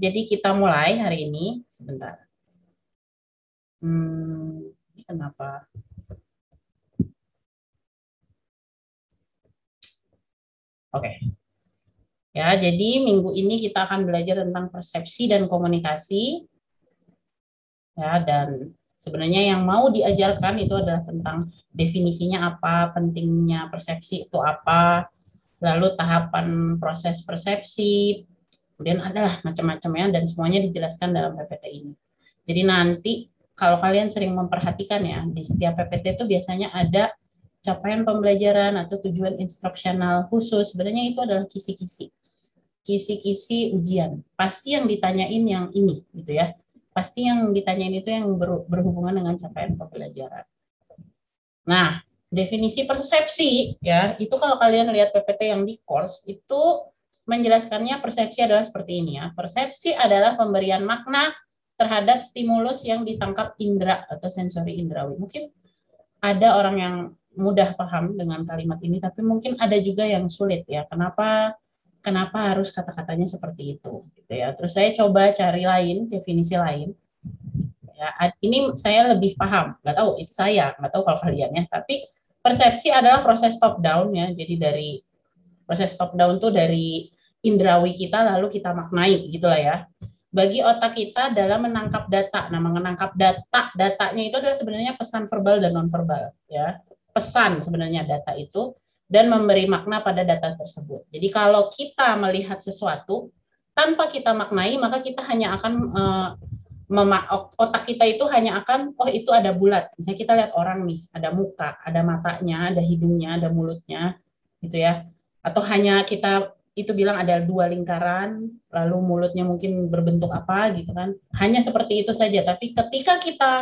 Jadi kita mulai hari ini. Sebentar. Ini kenapa? Oke. Ya, jadi minggu ini kita akan belajar tentang persepsi dan komunikasi. Ya, dan sebenarnya yang mau diajarkan itu adalah tentang definisinya apa, pentingnya persepsi itu apa, lalu tahapan proses persepsi, kemudian adalah macam-macamnya dan semuanya dijelaskan dalam PPT ini. Jadi nanti kalau kalian sering memperhatikan ya, di setiap PPT itu biasanya ada capaian pembelajaran atau tujuan instruksional khusus. Sebenarnya itu adalah kisi-kisi ujian. Pasti yang ditanyain yang ini gitu ya. Pasti yang ditanyain itu yang berhubungan dengan capaian pembelajaran. Nah, definisi persepsi ya, itu kalau kalian lihat PPT yang di course itu menjelaskannya persepsi adalah seperti ini ya. Persepsi adalah pemberian makna terhadap stimulus yang ditangkap indera atau sensori indrawi. Mungkin ada orang yang mudah paham dengan kalimat ini, tapi mungkin ada juga yang sulit ya. Kenapa harus kata-katanya seperti itu gitu ya. Terus saya coba cari definisi lain. Ya, ini saya lebih paham, nggak tahu itu saya, nggak tahu kalau kalian ya. Tapi persepsi adalah proses top down ya. Jadi dari proses top down tuh dari indrawi kita lalu kita maknai gitulah ya. Bagi otak kita dalam menangkap data. Nah, menangkap datanya itu adalah sebenarnya pesan verbal dan non verbal ya. Pesan sebenarnya data itu dan memberi makna pada data tersebut. Jadi kalau kita melihat sesuatu tanpa kita maknai, maka kita hanya akan otak kita itu hanya akan, oh itu ada bulat. Misalnya kita lihat orang nih, ada muka, ada matanya, ada hidungnya, ada mulutnya, gitu ya. Atau hanya kita itu bilang ada 2 lingkaran, lalu mulutnya mungkin berbentuk apa gitu kan. Hanya seperti itu saja. Tapi ketika kita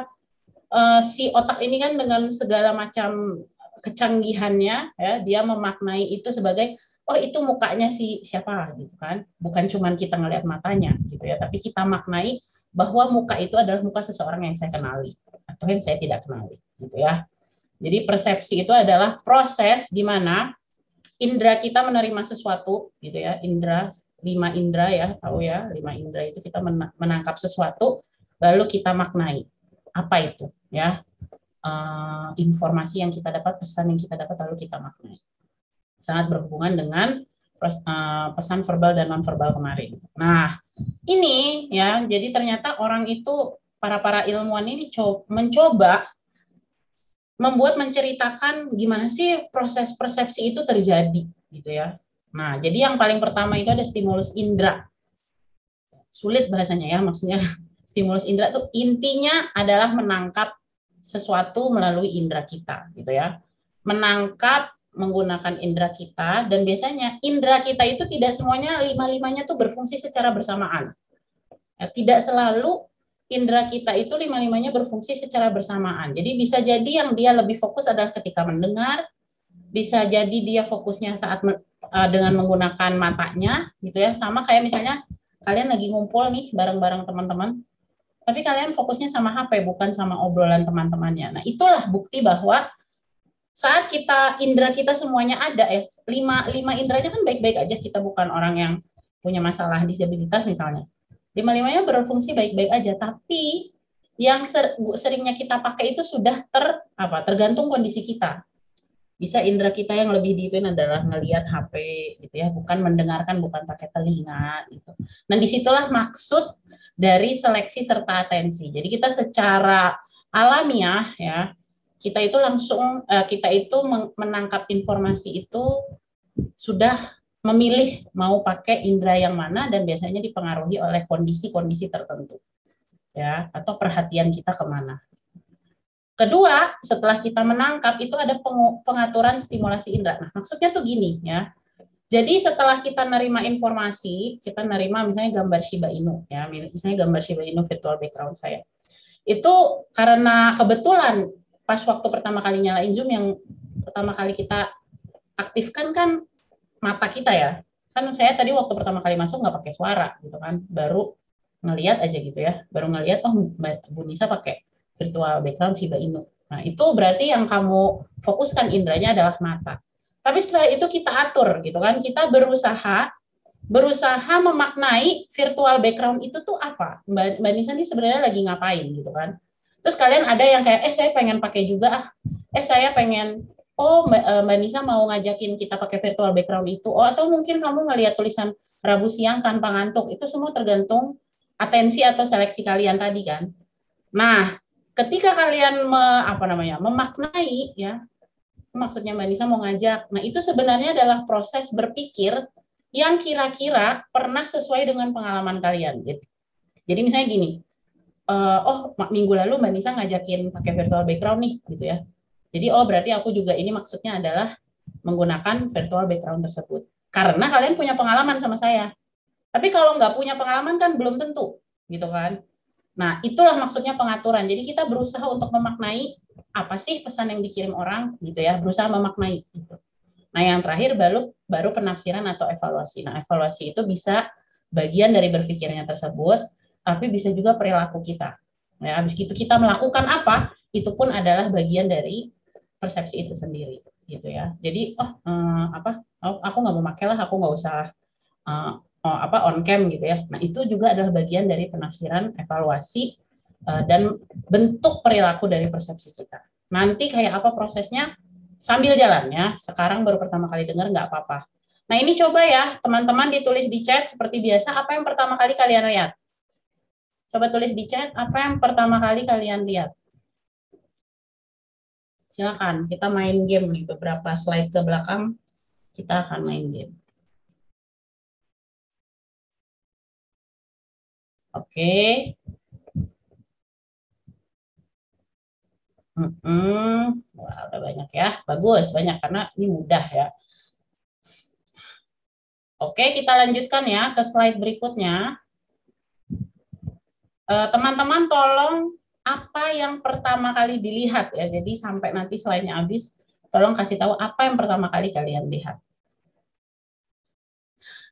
si otak ini kan dengan segala macam kecanggihannya ya, dia memaknai itu sebagai oh itu mukanya si siapa gitu kan, bukan cuma kita ngelihat matanya gitu ya, tapi kita maknai bahwa muka itu adalah muka seseorang yang saya kenali atau yang saya tidak kenali gitu ya. Jadi persepsi itu adalah proses di mana indera kita menerima sesuatu gitu ya, 5 indera ya, tahu ya, 5 indera itu kita menangkap sesuatu lalu kita maknai apa itu ya. Informasi yang kita dapat, pesan yang kita dapat lalu kita maknai. Sangat berhubungan dengan pesan verbal dan non verbal kemarin. Nah, ini ya, jadi ternyata orang itu para ilmuwan ini mencoba membuat menceritakan gimana sih proses persepsi itu terjadi gitu ya. Nah, jadi yang paling pertama itu ada stimulus indera. Sulit bahasanya ya, maksudnya stimulus indera itu intinya adalah menangkap sesuatu melalui indera kita gitu ya. Menangkap menggunakan indera kita, dan biasanya indera kita itu tidak semuanya 5-5-nya tuh berfungsi secara bersamaan. Ya, tidak selalu indera kita itu 5-5-nya berfungsi secara bersamaan. Jadi bisa jadi yang dia lebih fokus adalah ketika mendengar, bisa jadi dia fokusnya saat dengan menggunakan matanya gitu ya. Sama kayak misalnya kalian lagi ngumpul nih bareng-bareng teman-teman, tapi kalian fokusnya sama HP, bukan sama obrolan teman-temannya. Nah, itulah bukti bahwa saat kita, indera kita semuanya ada ya, 5 inderanya kan baik-baik aja, kita bukan orang yang punya masalah disabilitas misalnya. 5-5-nya berfungsi baik-baik aja, tapi yang seringnya kita pakai itu sudah tergantung kondisi kita. Bisa indera kita yang lebih diituin adalah ngelihat HP gitu ya, bukan mendengarkan, bukan pakai telinga gitu. Nah, disitulah maksud dari seleksi serta atensi. Jadi kita secara alamiah ya, kita itu langsung menangkap informasi itu sudah memilih mau pakai indera yang mana, dan biasanya dipengaruhi oleh kondisi-kondisi tertentu ya, atau perhatian kita kemana. Kedua, setelah kita menangkap itu ada pengaturan stimulasi indera. Nah, maksudnya tuh gini ya. Jadi setelah kita nerima informasi, kita nerima misalnya gambar Shiba Inu ya, misalnya gambar Shiba Inu virtual background saya. Itu karena kebetulan pas waktu pertama kali nyalain Zoom, yang pertama kali kita aktifkan kan mata kita ya. Kan saya tadi waktu pertama kali masuk nggak pakai suara gitu kan, baru ngelihat aja gitu ya, baru ngelihat oh Bu Nisa pakai virtual background Shiba Inu. Nah, itu berarti yang kamu fokuskan inderanya adalah mata. Tapi setelah itu kita atur gitu kan, kita berusaha berusaha memaknai virtual background itu tuh apa. Mbak Nisa ini sebenarnya lagi ngapain gitu kan. Terus kalian ada yang kayak, saya pengen pakai juga ah. Saya pengen, Mbak Nisa mau ngajakin kita pakai virtual background itu. Oh, atau mungkin kamu ngelihat tulisan Rabu siang tanpa ngantuk. Itu semua tergantung atensi atau seleksi kalian tadi kan. Nah, ketika kalian memaknai ya, maksudnya Mbak Nisa mau ngajak. Nah, itu sebenarnya adalah proses berpikir yang kira-kira pernah sesuai dengan pengalaman kalian. Jadi misalnya gini, minggu lalu Mbak Nisa ngajakin pakai virtual background nih, gitu ya. Jadi berarti aku juga ini maksudnya adalah menggunakan virtual background tersebut. Karena kalian punya pengalaman sama saya. Tapi kalau nggak punya pengalaman kan belum tentu, gitu kan. Nah, itulah maksudnya pengaturan. Jadi kita berusaha untuk memaknai apa sih pesan yang dikirim orang, gitu ya. Berusaha memaknai. Gitu. Nah, yang terakhir baru penafsiran atau evaluasi. Nah, evaluasi itu bisa bagian dari berpikirnya tersebut, tapi bisa juga perilaku kita. Ya, habis itu kita melakukan apa, itu pun adalah bagian dari persepsi itu sendiri, gitu ya. Jadi, aku nggak mau pakai lah, aku nggak usah uh, on cam gitu ya. Nah, itu juga adalah bagian dari penafsiran, evaluasi, dan bentuk perilaku dari persepsi kita. Nanti kayak apa prosesnya? Sambil jalan ya. Sekarang baru pertama kali dengar nggak apa-apa. Nah, ini coba ya, teman-teman ditulis di chat seperti biasa, apa yang pertama kali kalian lihat? Coba tulis di chat, apa yang pertama kali kalian lihat? Silakan, kita main game nih, beberapa slide ke belakang, kita akan main game. Oke. Wah, udah banyak ya. Bagus, banyak karena ini mudah ya. Oke, kita lanjutkan ya ke slide berikutnya. Teman-teman tolong apa yang pertama kali dilihat ya. Jadi sampai nanti slide-nya habis, tolong kasih tahu apa yang pertama kali kalian lihat.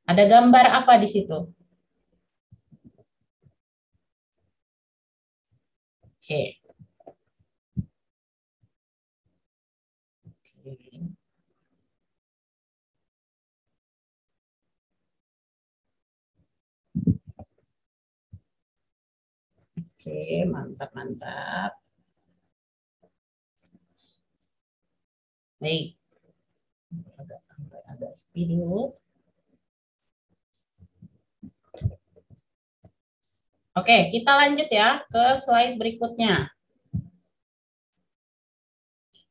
Ada gambar apa di situ? Oke. Oke, mantap, mantap. Baik. Agak speed dulu. Oke, kita lanjut ya ke slide berikutnya.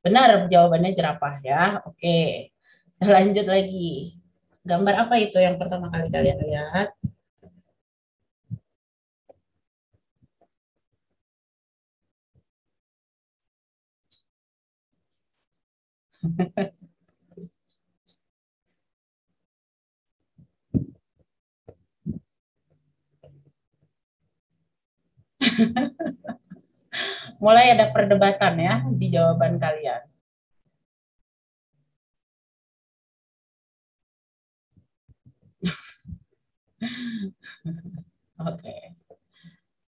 Benar, jawabannya jerapah ya. Oke, lanjut lagi. Gambar apa itu yang pertama kali kalian lihat? Mulai ada perdebatan ya di jawaban kalian. Oke,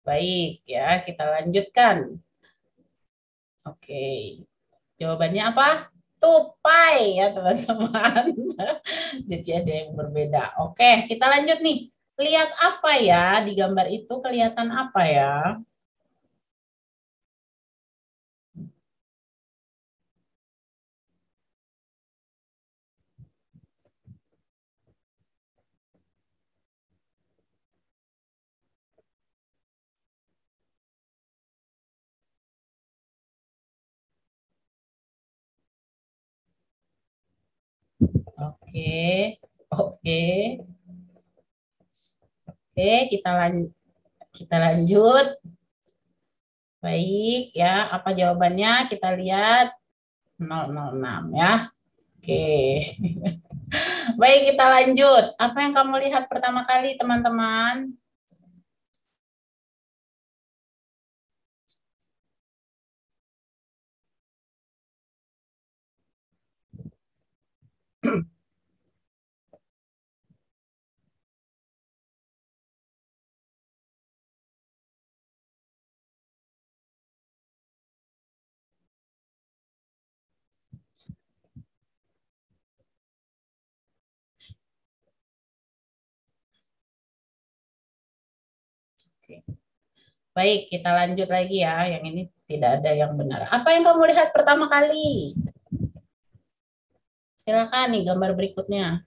baik ya, kita lanjutkan. Oke, jawabannya apa? Tupai ya teman-teman. Jadi ada yang berbeda. Oke, kita lanjut nih. Lihat apa ya di gambar itu? Kelihatan apa ya? Oke, oke, oke. Kita lanjut. Baik ya. Apa jawabannya? Kita lihat 006 ya. Oke. Baik, kita lanjut. Apa yang kamu lihat pertama kali, teman-teman? Baik, kita lanjut lagi ya. Yang ini tidak ada yang benar. Apa yang kamu lihat pertama kali? Silakan nih gambar berikutnya.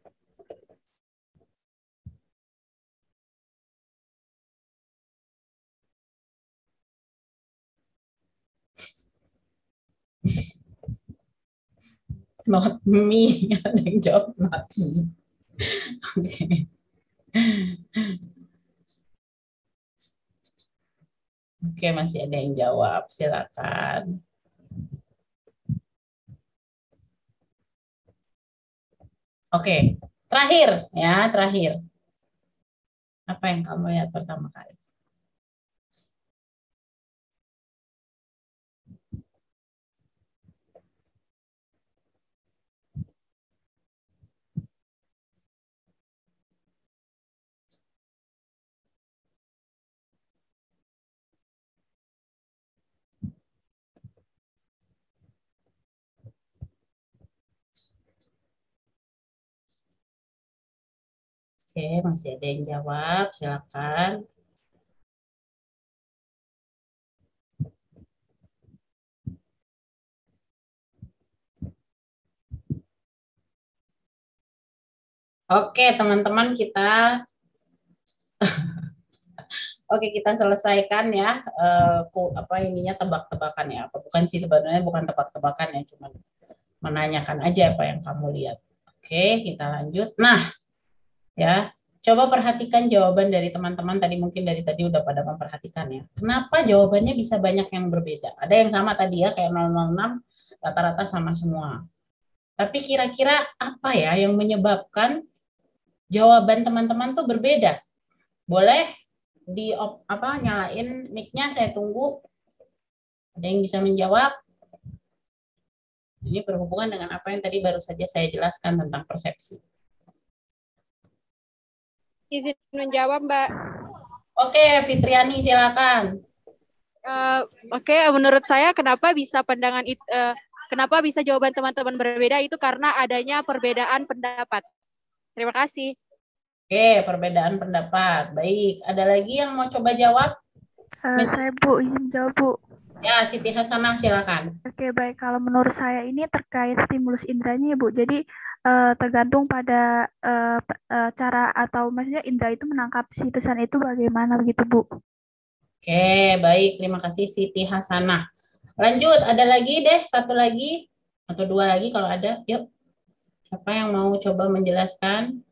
Not me. Ada yang jawab not me. Oke. Oke, masih ada yang jawab. Silakan. Oke, terakhir ya, terakhir. Apa yang kamu lihat pertama kali? Oke, masih ada yang jawab. Silakan. Oke, teman-teman kita Oke, kita selesaikan ya apa ininya tebak-tebakan ya. Apa bukan sih sebenarnya bukan tebak-tebakan ya, cuma menanyakan aja apa yang kamu lihat. Oke, kita lanjut. Nah, ya, coba perhatikan jawaban dari teman-teman tadi mungkin dari tadi udah pada memperhatikan ya. Kenapa jawabannya bisa banyak yang berbeda? Ada yang sama tadi ya kayak 006 rata-rata sama semua. Tapi kira-kira apa ya yang menyebabkan jawaban teman-teman tuh berbeda? Boleh di apa nyalain mic-nya, saya tunggu. Ada yang bisa menjawab? Ini berhubungan dengan apa yang tadi baru saja saya jelaskan tentang persepsi. Izin menjawab, Mbak. Oke, Fitriani silakan. Oke, menurut saya kenapa bisa kenapa bisa jawaban teman-teman berbeda itu karena adanya perbedaan pendapat. Terima kasih. Oke, perbedaan pendapat. Baik, ada lagi yang mau coba jawab? Saya Bu, izin jawab Bu. Ya, Siti Hasanah silakan. Oke, baik. Kalau menurut saya ini terkait stimulus indranya ya Bu. Jadi tergantung pada cara atau maksudnya indra itu menangkap si pesan itu bagaimana begitu Bu. Oke, baik. Terima kasih Siti Hasanah. Lanjut, ada lagi deh, satu lagi atau dua lagi kalau ada. Yuk, siapa yang mau coba menjelaskan?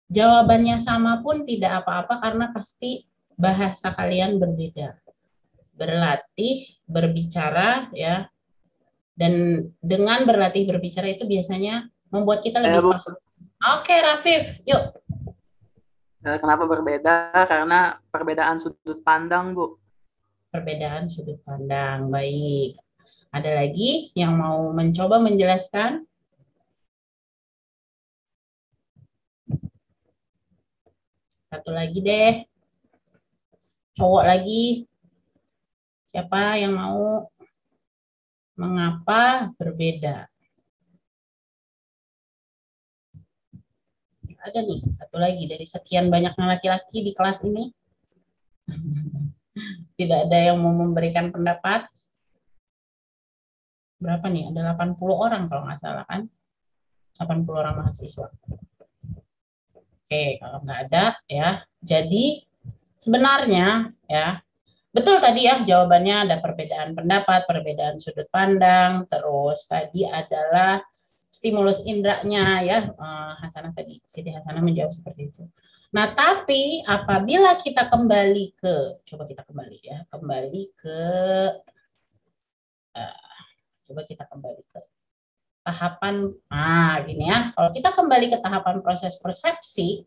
Jawabannya sama pun tidak apa-apa karena pasti bahasa kalian berbeda. Berlatih, berbicara, ya. Dan dengan berlatih berbicara itu biasanya membuat kita lebih paham. Oke, Rafif, yuk. Kenapa berbeda? Karena perbedaan sudut pandang, Bu. Perbedaan sudut pandang, baik. Ada lagi yang mau mencoba menjelaskan? Satu lagi deh. Cowok lagi. Siapa yang mau? Mengapa berbeda? Ada nih, satu lagi dari sekian banyaknya laki-laki di kelas ini. Tidak ada yang mau memberikan pendapat. Berapa nih? Ada 80 orang kalau nggak salah kan? 80 orang mahasiswa. Oke, kalau nggak ada ya. Jadi sebenarnya ya, betul tadi ya jawabannya ada perbedaan pendapat, perbedaan sudut pandang, terus tadi adalah stimulus indranya ya. Hasanah tadi, Siti Hasanah menjawab seperti itu. Nah, tapi apabila kita kembali ke, coba kita kembali ya, kembali ke, coba kita kembali ke tahapan, gini ya, kalau kita kembali ke tahapan proses persepsi,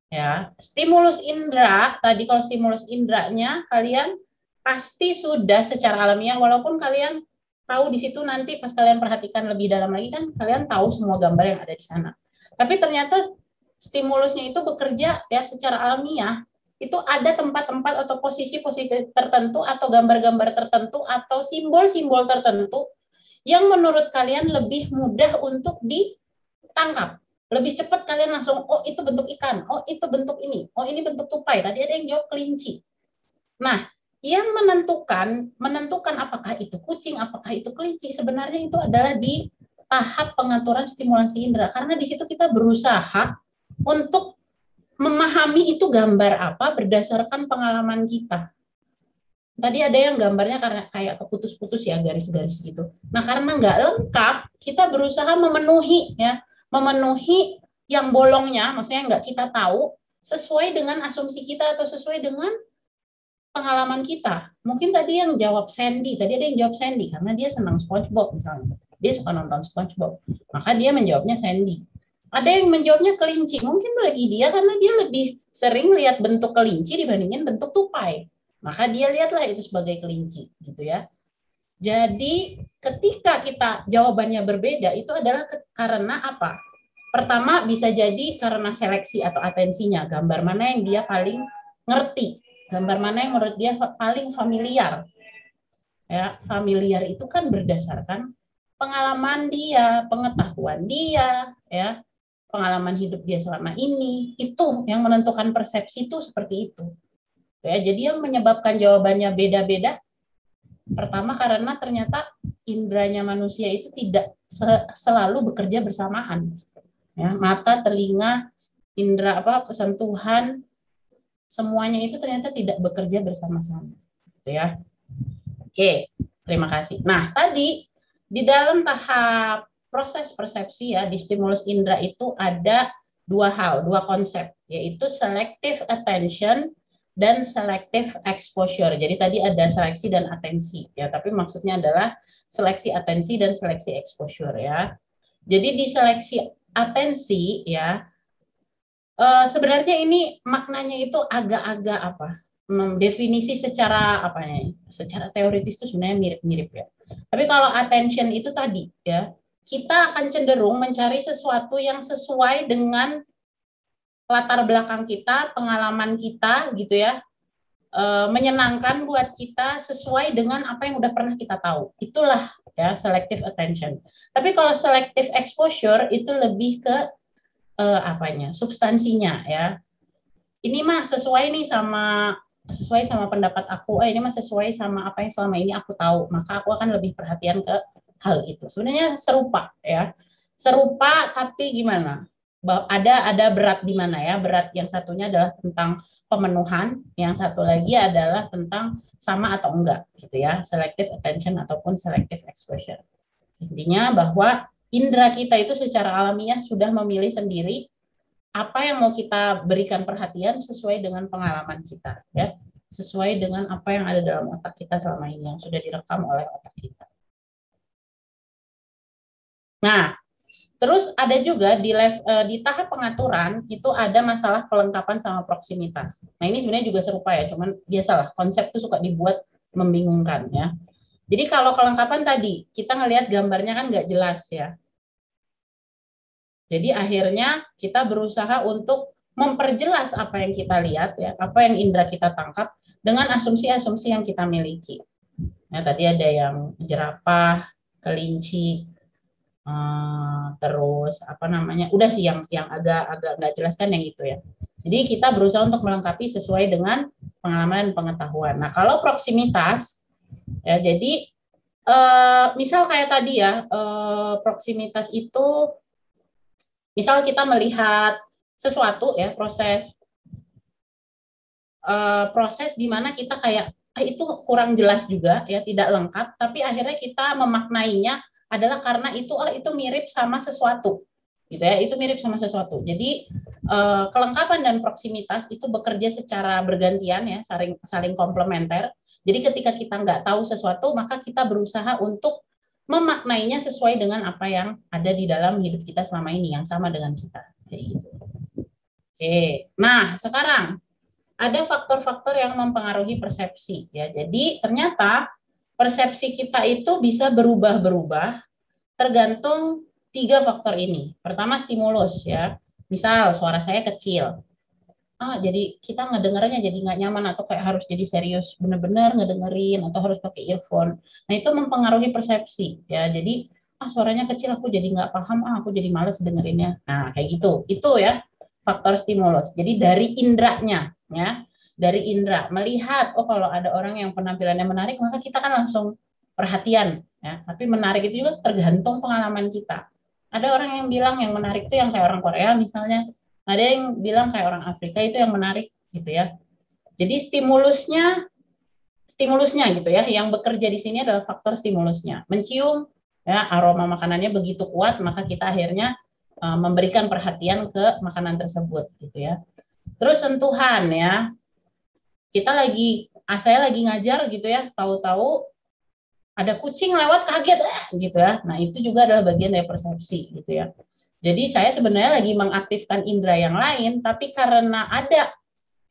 ya, stimulus indera, tadi kalau stimulus indranya, kalian pasti sudah secara alamiah, walaupun kalian tahu di situ nanti pas kalian perhatikan lebih dalam lagi kan, kalian tahu semua gambar yang ada di sana. Tapi ternyata stimulusnya itu bekerja ya secara alamiah, itu ada tempat-tempat atau posisi-posisi tertentu atau gambar-gambar tertentu atau simbol-simbol tertentu yang menurut kalian lebih mudah untuk ditangkap. Lebih cepat kalian langsung, oh itu bentuk ikan, oh itu bentuk ini, oh ini bentuk tupai. Tadi ada yang jawab kelinci. Nah, yang menentukan apakah itu kucing, apakah itu kelinci, sebenarnya itu adalah di tahap pengaturan stimulasi indera. Karena di situ kita berusaha untuk memahami itu gambar apa berdasarkan pengalaman kita. Tadi ada yang gambarnya karena kayak keputus-putus ya, garis-garis gitu. Nah, karena nggak lengkap, kita berusaha memenuhi yang bolongnya, maksudnya nggak kita tahu, sesuai dengan asumsi kita atau sesuai dengan pengalaman kita. Mungkin tadi yang jawab Sandy, tadi ada yang jawab Sandy karena dia senang SpongeBob misalnya. Dia suka nonton SpongeBob. Maka dia menjawabnya Sandy. Ada yang menjawabnya kelinci. Mungkin bagi dia karena dia lebih sering lihat bentuk kelinci dibandingin bentuk tupai. Maka dia lihatlah itu sebagai kelinci, gitu ya. Jadi ketika kita jawabannya berbeda itu adalah karena apa? Pertama bisa jadi karena seleksi atau atensinya. Gambar mana yang dia paling ngerti. Gambar mana yang menurut dia paling familiar. Ya, familiar itu kan berdasarkan pengalaman dia, pengetahuan dia, ya, pengalaman hidup dia selama ini. Itu yang menentukan persepsi itu seperti itu. Ya, jadi yang menyebabkan jawabannya beda-beda. Pertama karena ternyata indranya manusia itu tidak selalu bekerja bersamaan. Ya, mata, telinga, indera sentuhan, semuanya itu ternyata tidak bekerja bersama-sama, gitu ya. Oke, terima kasih. Nah, tadi di dalam tahap proses persepsi ya di stimulus indera itu ada dua konsep, yaitu selective attention dan selective exposure. Jadi tadi ada seleksi dan atensi ya, tapi maksudnya adalah seleksi atensi dan seleksi exposure ya. Jadi di seleksi atensi ya, sebenarnya ini maknanya itu agak-agak definisi secara secara teoritis itu sebenarnya mirip-mirip ya. Tapi kalau attention itu tadi ya, kita akan cenderung mencari sesuatu yang sesuai dengan latar belakang kita, pengalaman kita gitu ya. Menyenangkan buat kita sesuai dengan apa yang udah pernah kita tahu. Itulah ya selective attention. Tapi kalau selective exposure itu lebih ke substansinya ya. Ini mah sesuai sama pendapat aku, ini mah sesuai sama apa yang selama ini aku tahu, maka aku akan lebih perhatian ke hal itu. Sebenarnya serupa ya. Serupa tapi gimana? Ada berat di mana ya? Berat yang satunya adalah tentang pemenuhan, yang satu lagi adalah tentang sama atau enggak gitu ya. Selective attention ataupun selective exposure. Intinya bahwa indera kita itu secara alamiah sudah memilih sendiri apa yang mau kita berikan perhatian sesuai dengan pengalaman kita, ya, sesuai dengan apa yang ada dalam otak kita selama ini yang sudah direkam oleh otak kita. Nah, terus ada juga di tahap pengaturan itu ada masalah pelengkapan sama proksimitas. Nah, ini sebenarnya juga serupa ya, cuman biasalah konsep itu suka dibuat membingungkan ya. Jadi kalau kelengkapan tadi, kita ngelihat gambarnya kan nggak jelas ya. Jadi akhirnya kita berusaha untuk memperjelas apa yang kita lihat, ya, apa yang indera kita tangkap dengan asumsi-asumsi yang kita miliki. Nah, tadi ada yang jerapah, kelinci, terus udah sih yang agak nggak jelas kan yang itu ya. Jadi kita berusaha untuk melengkapi sesuai dengan pengalaman dan pengetahuan. Nah, kalau proksimitas, ya jadi misal kayak tadi ya, proksimitas itu misal kita melihat sesuatu ya, proses di mana kita kayak itu kurang jelas juga ya, tidak lengkap, tapi akhirnya kita memaknainya adalah karena itu mirip sama sesuatu gitu ya, itu mirip sama sesuatu. Jadi kelengkapan dan proksimitas itu bekerja secara bergantian ya, saling komplementer. Jadi ketika kita nggak tahu sesuatu, maka kita berusaha untuk memaknainya sesuai dengan apa yang ada di dalam hidup kita selama ini, yang sama dengan kita. Kayak gitu. Oke, nah sekarang ada faktor-faktor yang mempengaruhi persepsi ya. Jadi ternyata persepsi kita itu bisa berubah-berubah tergantung 3 faktor ini. Pertama stimulus ya. Misal suara saya kecil. Jadi kita ngedengernya jadi nggak nyaman atau kayak harus jadi serius bener-bener ngedengerin atau harus pakai earphone. Nah, itu mempengaruhi persepsi ya. Jadi suaranya kecil, aku jadi nggak paham, aku jadi males dengerinnya. Nah, kayak gitu. Itu ya faktor stimulus. Jadi dari indranya, ya, dari indra melihat, kalau ada orang yang penampilannya menarik, maka kita kan langsung perhatian, ya. Tapi menarik itu juga tergantung pengalaman kita. Ada orang yang bilang yang menarik itu yang kayak orang Korea misalnya, ada yang bilang kayak orang Afrika itu yang menarik, gitu ya. Jadi stimulusnya gitu ya, yang bekerja di sini adalah faktor stimulusnya. Mencium, ya, aroma makanannya begitu kuat, maka kita akhirnya memberikan perhatian ke makanan tersebut, gitu ya. Terus sentuhan, ya, saya lagi ngajar gitu ya, tahu-tahu ada kucing lewat, kaget gitu ya. Nah, itu juga adalah bagian dari persepsi, gitu ya. Jadi saya sebenarnya lagi mengaktifkan indera yang lain, tapi karena ada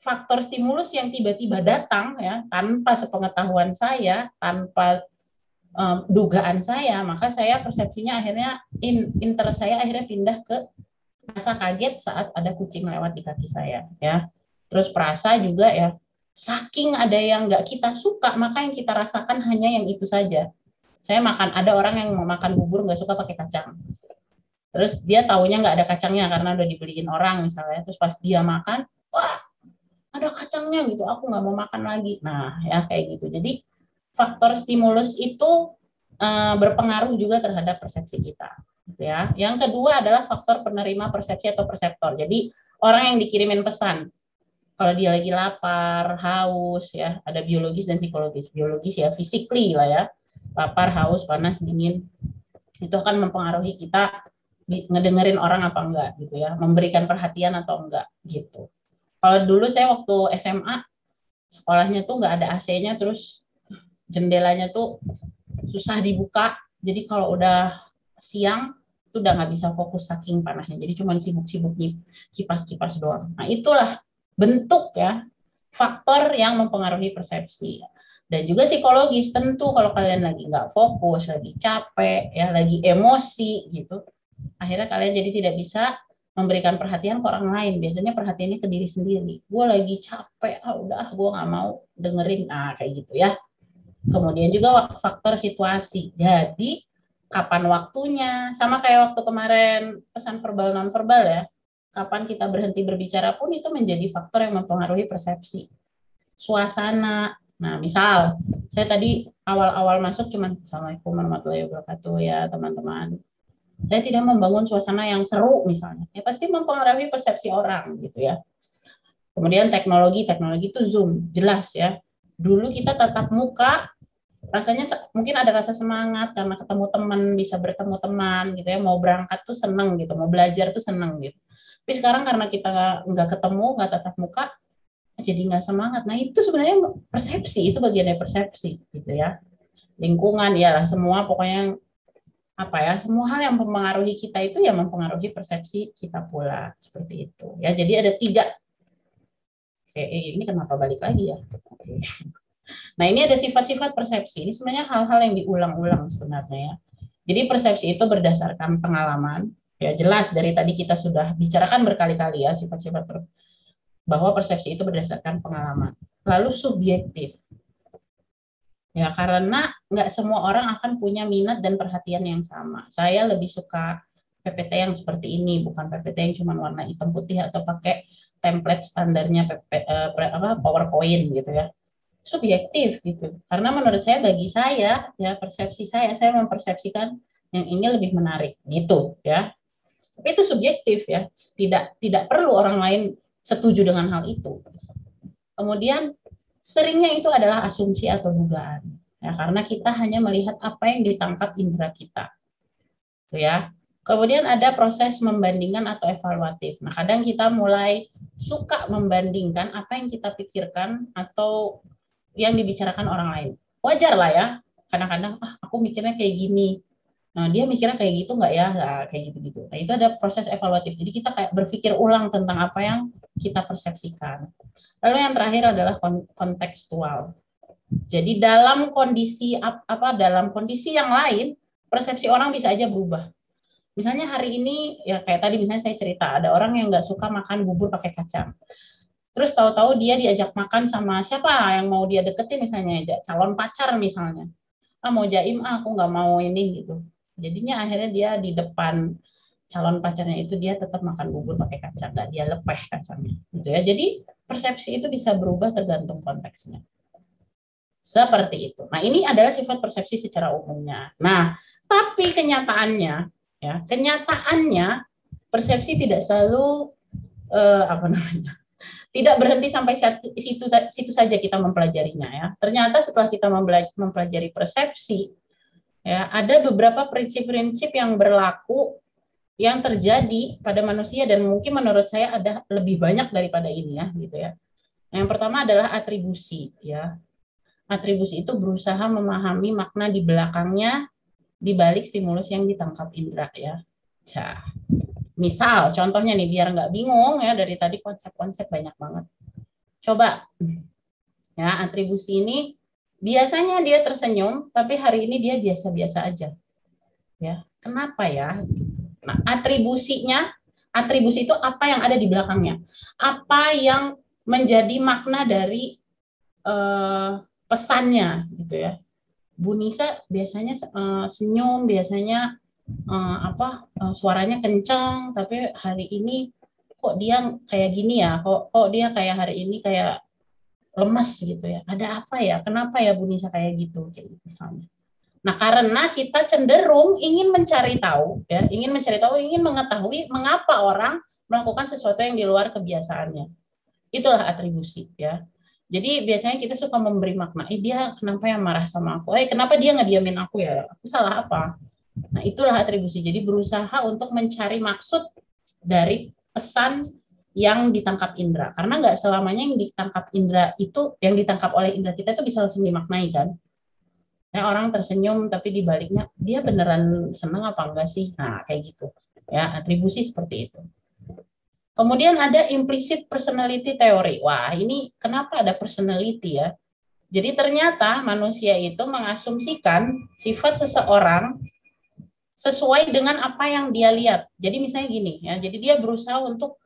faktor stimulus yang tiba-tiba datang, ya, tanpa sepengetahuan saya, tanpa dugaan saya, maka saya persepsinya akhirnya saya akhirnya pindah ke rasa kaget saat ada kucing lewat di kaki saya, ya. Terus perasa juga, ya, saking ada yang nggak kita suka, maka yang kita rasakan hanya yang itu saja. Ada orang yang mau makan bubur nggak suka pakai kacang. Terus dia taunya nggak ada kacangnya karena udah dibeliin orang misalnya. Terus pas dia makan, wah, ada kacangnya gitu, aku nggak mau makan lagi. Nah, ya, kayak gitu. Jadi faktor stimulus itu berpengaruh juga terhadap persepsi kita, gitu ya. Yang kedua adalah faktor penerima persepsi atau perseptor. Jadi orang yang dikirimin pesan, kalau dia lagi lapar, haus, ya, ada biologis dan psikologis. Biologis ya, physically lah ya, lapar, haus, panas, dingin, itu akan mempengaruhi kita ngedengerin orang apa enggak, gitu ya, memberikan perhatian atau enggak, gitu. Kalau dulu saya waktu SMA, sekolahnya tuh nggak ada AC-nya, terus jendelanya tuh susah dibuka, jadi kalau udah siang itu udah nggak bisa fokus saking panasnya, jadi cuma sibuk-sibuk kipas-kipas doang. Nah, itulah bentuk, ya, faktor yang mempengaruhi persepsi. Dan juga psikologis, tentu kalau kalian lagi nggak fokus, lagi capek, ya, lagi emosi gitu, akhirnya kalian jadi tidak bisa memberikan perhatian ke orang lain. Biasanya perhatiannya ke diri sendiri. Gue lagi capek, udah, gue nggak mau dengerin, kayak gitu ya. Kemudian juga faktor situasi. Jadi kapan waktunya, sama kayak waktu kemarin pesan verbal non-verbal, ya. Kapan kita berhenti berbicara pun itu menjadi faktor yang mempengaruhi persepsi. Suasana. Nah, misal saya tadi awal-awal masuk cuman Assalamualaikum warahmatullahi wabarakatuh ya teman-teman. Saya tidak membangun suasana yang seru misalnya. Ya pasti mempengaruhi persepsi orang, gitu ya. Kemudian teknologi itu Zoom, jelas ya. Dulu kita tatap muka, rasanya mungkin ada rasa semangat karena ketemu teman, bisa bertemu teman, gitu ya. Mau berangkat tuh seneng gitu, mau belajar tuh seneng gitu. Tapi sekarang karena kita nggak ketemu, nggak tatap muka, jadi nggak semangat. Nah, itu sebenarnya persepsi, itu bagian dari persepsi, gitu ya. Lingkungan, ya, semua pokoknya semua hal yang mempengaruhi kita itu ya mempengaruhi persepsi kita pula, seperti itu. Ya, jadi ada 3. Oke, ini kenapa balik lagi ya? Oke. Nah, ini ada sifat-sifat persepsi. Ini sebenarnya hal-hal yang diulang-ulang sebenarnya, ya. Jadi persepsi itu berdasarkan pengalaman. Ya, jelas dari tadi kita sudah bicarakan berkali-kali ya sifat-sifat bahwa persepsi itu berdasarkan pengalaman. Lalu subjektif. Ya, karena nggak semua orang akan punya minat dan perhatian yang sama. Saya lebih suka PPT yang seperti ini, bukan PPT yang cuma warna hitam putih atau pakai template standarnya PowerPoint gitu ya. Subjektif gitu. Karena menurut saya, bagi saya, ya, persepsi saya mempersepsikan yang ini lebih menarik gitu ya. Tapi itu subjektif ya. Tidak perlu orang lain setuju dengan hal itu. Kemudian seringnya itu adalah asumsi atau dugaan, ya, karena kita hanya melihat apa yang ditangkap indera kita, itu ya. Kemudian ada proses membandingkan atau evaluatif. Nah, kadang kita mulai suka membandingkan apa yang kita pikirkan atau yang dibicarakan orang lain. Wajar lah ya, kadang-kadang aku mikirnya kayak gini, nah dia mikirnya kayak gitu nggak ya, kayak gitu-gitu. Nah, itu ada proses evaluatif. Jadi kita kayak berpikir ulang tentang apa yang kita persepsikan. Lalu yang terakhir adalah kontekstual. Jadi dalam kondisi yang lain, persepsi orang bisa aja berubah. Misalnya hari ini, ya kayak tadi misalnya saya cerita, ada orang yang nggak suka makan bubur pakai kacang. Terus tahu-tahu dia diajak makan sama siapa yang mau dia deketin, misalnya calon pacar misalnya. Mau jaim, aku nggak mau ini gitu. Jadinya akhirnya dia di depan calon pacarnya itu dia tetap makan bubur pakai kacang, nggak dia lepeh kacangnya, gitu ya. Jadi persepsi itu bisa berubah tergantung konteksnya. Seperti itu. Nah, ini adalah sifat persepsi secara umumnya. Nah, tapi kenyataannya, ya, kenyataannya persepsi tidak selalu apa namanya, tidak berhenti sampai situ saja kita mempelajarinya, ya. Ternyata setelah kita mempelajari persepsi, ya, ada beberapa prinsip-prinsip yang berlaku yang terjadi pada manusia dan mungkin menurut saya ada lebih banyak daripada ini, ya, gitu ya. Yang pertama adalah atribusi, ya. Atribusi itu berusaha memahami makna di belakangnya di balik stimulus yang ditangkap indera, ya. Misal contohnya nih biar nggak bingung ya, dari tadi konsep-konsep banyak banget. Coba ya, atribusi ini biasanya dia tersenyum tapi hari ini dia biasa-biasa aja. Ya, kenapa ya? Nah, atribusi itu apa yang ada di belakangnya? Apa yang menjadi makna dari pesannya gitu ya. Bu Nisa biasanya senyum, biasanya suaranya kencang, tapi hari ini kok dia kayak gini ya, kok dia kayak hari ini kayak lemes gitu ya. Ada apa ya? Kenapa ya Bu Nisa kayak gitu, misalnya. Nah, karena kita cenderung ingin mencari tahu, ya, ingin mengetahui mengapa orang melakukan sesuatu yang di luar kebiasaannya. Itulah atribusi, ya. Jadi biasanya kita suka memberi makna, dia kenapa yang marah sama aku? Kenapa dia ngediamin aku ya? Aku salah apa? Nah, itulah atribusi. Jadi berusaha untuk mencari maksud dari pesan yang ditangkap indera. Karena nggak selamanya yang ditangkap indera itu, yang ditangkap oleh indera kita itu bisa langsung dimaknai kan. Ya, orang tersenyum tapi di baliknya dia beneran seneng apa enggak sih? Nah, kayak gitu. Ya, atribusi seperti itu. Kemudian ada implicit personality theory. Wah, ini kenapa ada personality ya? Jadi ternyata manusia itu mengasumsikan sifat seseorang sesuai dengan apa yang dia lihat. Jadi misalnya gini ya, jadi dia berusaha untuk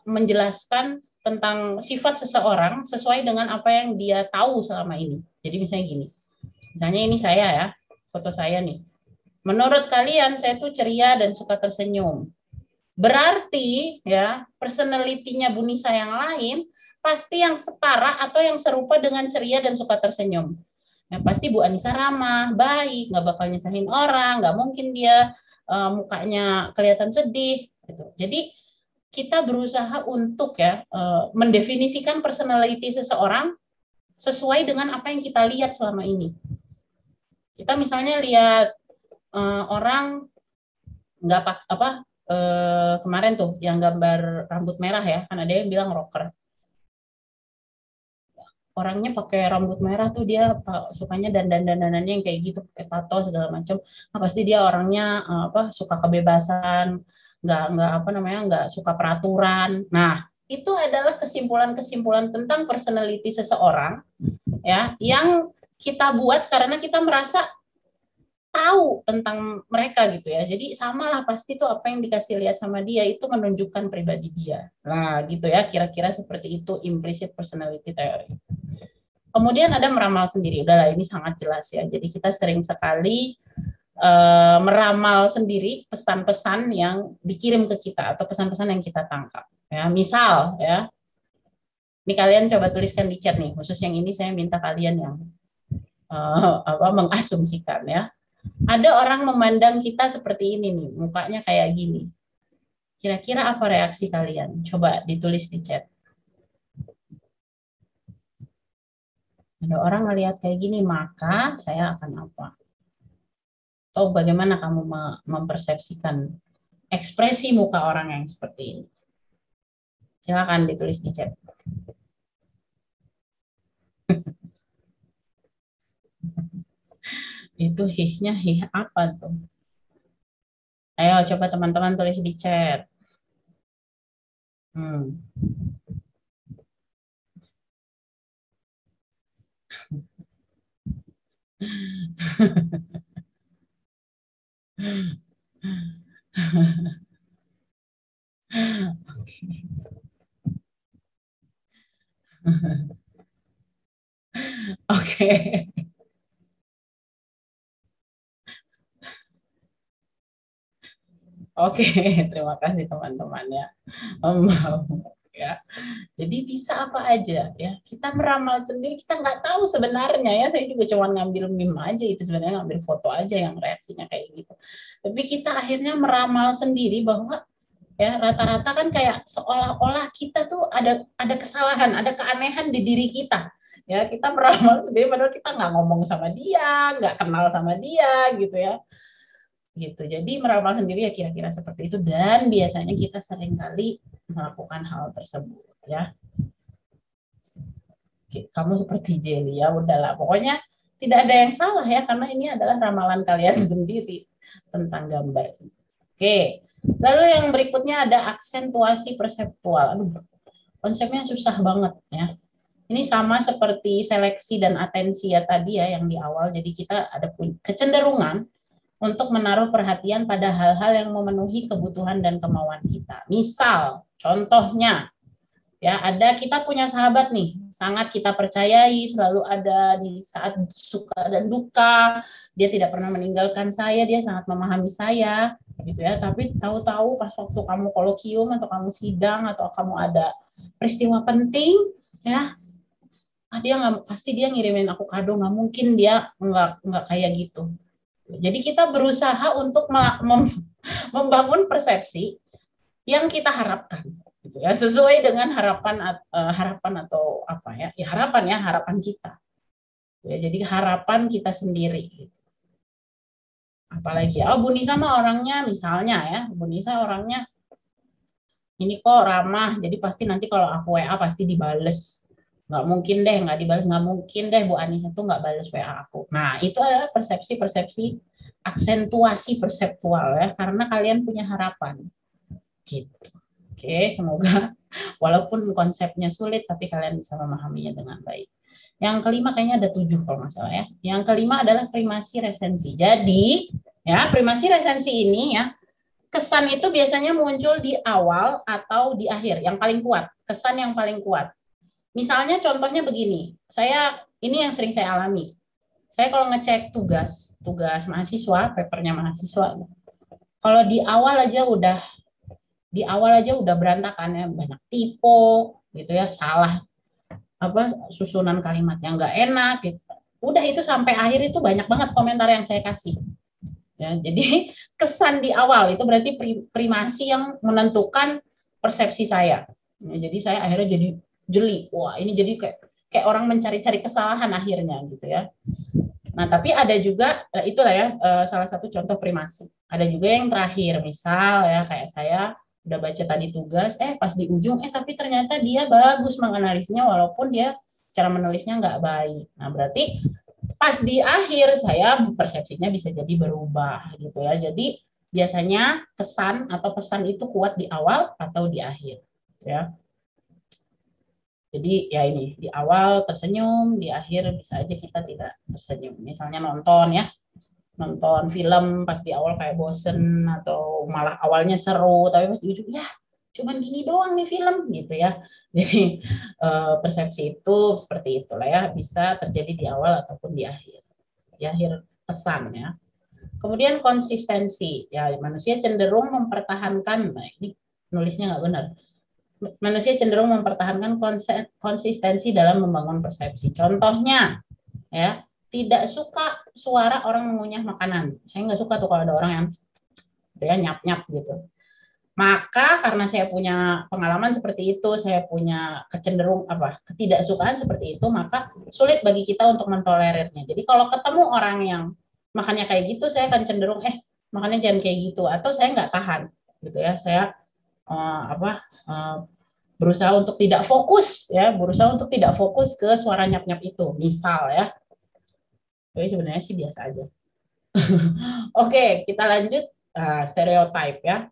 menjelaskan tentang sifat seseorang sesuai dengan apa yang dia tahu selama ini. Jadi misalnya gini, misalnya ini saya ya, foto saya nih. Menurut kalian saya tuh ceria dan suka tersenyum. Berarti ya personality-nya Bu Nisa yang lain pasti yang setara atau yang serupa dengan ceria dan suka tersenyum. Ya, pasti Bu Anissa ramah, baik, nggak bakal nyesahin orang, nggak mungkin dia mukanya kelihatan sedih. Gitu. Jadi kita berusaha untuk ya mendefinisikan personality seseorang sesuai dengan apa yang kita lihat selama ini. Kita misalnya lihat orang nggak kemarin tuh yang gambar rambut merah ya, kan ada yang bilang rocker. Orangnya pakai rambut merah tuh dia sukanya dandanannya yang kayak gitu, pakai tato segala macam. Nah, pasti dia orangnya suka kebebasan, nggak suka peraturan. Nah, itu adalah kesimpulan-kesimpulan tentang personality seseorang ya yang kita buat karena kita merasa tahu tentang mereka gitu ya. Jadi samalah pasti tuh apa yang dikasih lihat sama dia itu menunjukkan pribadi dia. Nah, gitu ya, kira-kira seperti itu implicit personality theory. Kemudian ada meramal sendiri. Udahlah, ini sangat jelas ya. Jadi kita sering sekali meramal sendiri pesan-pesan yang dikirim ke kita atau pesan-pesan yang kita tangkap. Ya, misal ya. Ini kalian coba tuliskan di chat nih. Khusus yang ini saya minta kalian yang mengasumsikan ya. Ada orang memandang kita seperti ini nih, mukanya kayak gini. Kira-kira apa reaksi kalian? Coba ditulis di chat. Ada orang ngelihat kayak gini, maka saya akan apa? Atau bagaimana kamu mempersepsikan ekspresi muka orang yang seperti ini? Silakan ditulis di chat. Itu hihnya hih apa tuh? Ayo coba teman-teman tulis di chat. Oke. Oke, terima kasih teman-teman ya. Ya. Jadi bisa apa aja ya. Kita meramal sendiri, kita nggak tahu sebenarnya ya. Saya juga cuma ngambil meme aja itu sebenarnya, ngambil foto aja yang reaksinya kayak gitu. Tapi kita akhirnya meramal sendiri bahwa ya rata-rata kan kayak seolah-olah kita tuh ada kesalahan, ada keanehan di diri kita. Ya, kita meramal sendiri padahal kita nggak ngomong sama dia, nggak kenal sama dia gitu ya. Gitu. Jadi meramal sendiri ya kira-kira seperti itu, dan biasanya kita seringkali melakukan hal tersebut ya. Kamu seperti Jelly ya, udahlah pokoknya tidak ada yang salah ya, karena ini adalah ramalan kalian sendiri tentang gambar. Oke, lalu yang berikutnya ada aksentuasi perseptual. Aduh, konsepnya susah banget ya. Ini sama seperti seleksi dan atensi ya tadi ya yang di awal. Jadi kita ada kecenderungan untuk menaruh perhatian pada hal-hal yang memenuhi kebutuhan dan kemauan kita. Misal, contohnya, ya kita punya sahabat nih, sangat kita percayai, selalu ada di saat suka dan duka, dia tidak pernah meninggalkan saya, dia sangat memahami saya, gitu ya. Tapi tahu-tahu pas waktu kamu kolokium atau kamu sidang atau kamu ada peristiwa penting, ya, dia nggak, pasti dia ngirimin aku kado, nggak mungkin dia nggak kayak gitu. Jadi kita berusaha untuk membangun persepsi yang kita harapkan, gitu ya, sesuai dengan harapan atau apa ya, harapan kita. Ya, jadi harapan kita sendiri. Gitu. Apalagi, Bu Nisa mah orangnya, misalnya ya, Bu Nisa orangnya ini kok ramah, jadi pasti nanti kalau aku WA pasti dibales. Nggak mungkin deh nggak dibales, nggak mungkin deh Bu Anissa tuh nggak bales WA aku. Nah, itu adalah persepsi aksentuasi perseptual ya, karena kalian punya harapan gitu. Oke, semoga walaupun konsepnya sulit tapi kalian bisa memahaminya dengan baik. Yang kelima kayaknya ada 7 kalau nggak salah ya. Yang kelima adalah primasi resensi. Jadi ya, primasi resensi ini ya, kesan itu biasanya muncul di awal atau di akhir, yang paling kuat, kesan yang paling kuat. Misalnya contohnya begini, ini yang sering saya alami. Saya kalau ngecek tugas mahasiswa, papernya mahasiswa, kalau di awal aja udah berantakan ya, banyak typo gitu ya, salah susunan kalimatnya nggak enak gitu. Udah itu sampai akhir itu banyak banget komentar yang saya kasih. Ya, jadi kesan di awal itu berarti primasi yang menentukan persepsi saya. Ya, jadi saya akhirnya jadi jeli. Wah, ini jadi kayak orang mencari-cari kesalahan akhirnya gitu ya. Nah, tapi ada juga, itulah ya salah satu contoh primasi. Ada juga yang terakhir, misal ya kayak saya udah baca tadi tugas, pas di ujung, tapi ternyata dia bagus menganalisnya walaupun dia cara menulisnya nggak baik. Nah, berarti pas di akhir saya persepsinya bisa jadi berubah gitu ya. Jadi biasanya kesan atau pesan itu kuat di awal atau di akhir ya. Jadi ya ini, di awal tersenyum, di akhir bisa aja kita tidak tersenyum. Misalnya nonton film pas di awal kayak bosen atau malah awalnya seru, tapi pas di ujung ya cuman gini doang nih film gitu ya. Jadi persepsi itu seperti itulah ya, bisa terjadi di awal ataupun di akhir. Di akhir pesan ya. Kemudian konsistensi, ya manusia cenderung mempertahankan, nah ini nulisnya nggak benar. Manusia cenderung mempertahankan konsistensi dalam membangun persepsi. Contohnya, ya, tidak suka suara orang mengunyah makanan. Saya nggak suka tuh kalau ada orang yang gitu ya, nyap-nyap gitu. Maka karena saya punya pengalaman seperti itu, saya punya ketidaksukaan seperti itu, maka sulit bagi kita untuk mentolerirnya. Jadi kalau ketemu orang yang makannya kayak gitu, saya akan cenderung makannya jangan kayak gitu, atau saya nggak tahan gitu ya. Saya berusaha untuk tidak fokus ke suara nyap-nyap itu, misal ya. Tapi sebenarnya sih biasa aja. Oke, kita lanjut stereotype ya.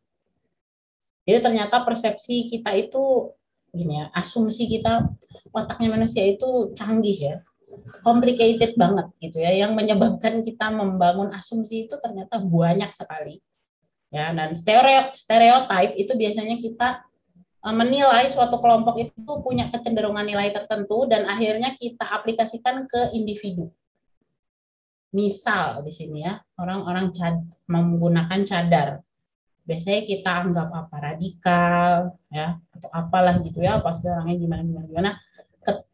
Jadi ternyata persepsi kita itu gini ya, asumsi kita, otaknya manusia itu canggih ya, complicated banget gitu ya, yang menyebabkan kita membangun asumsi itu ternyata banyak sekali. Ya, dan stereotype itu biasanya kita menilai suatu kelompok itu punya kecenderungan nilai tertentu dan akhirnya kita aplikasikan ke individu. Misal di sini ya, orang-orang menggunakan cadar. biasanya kita anggap apa radikal, ya, atau apalah gitu ya, pasti orangnya gimana.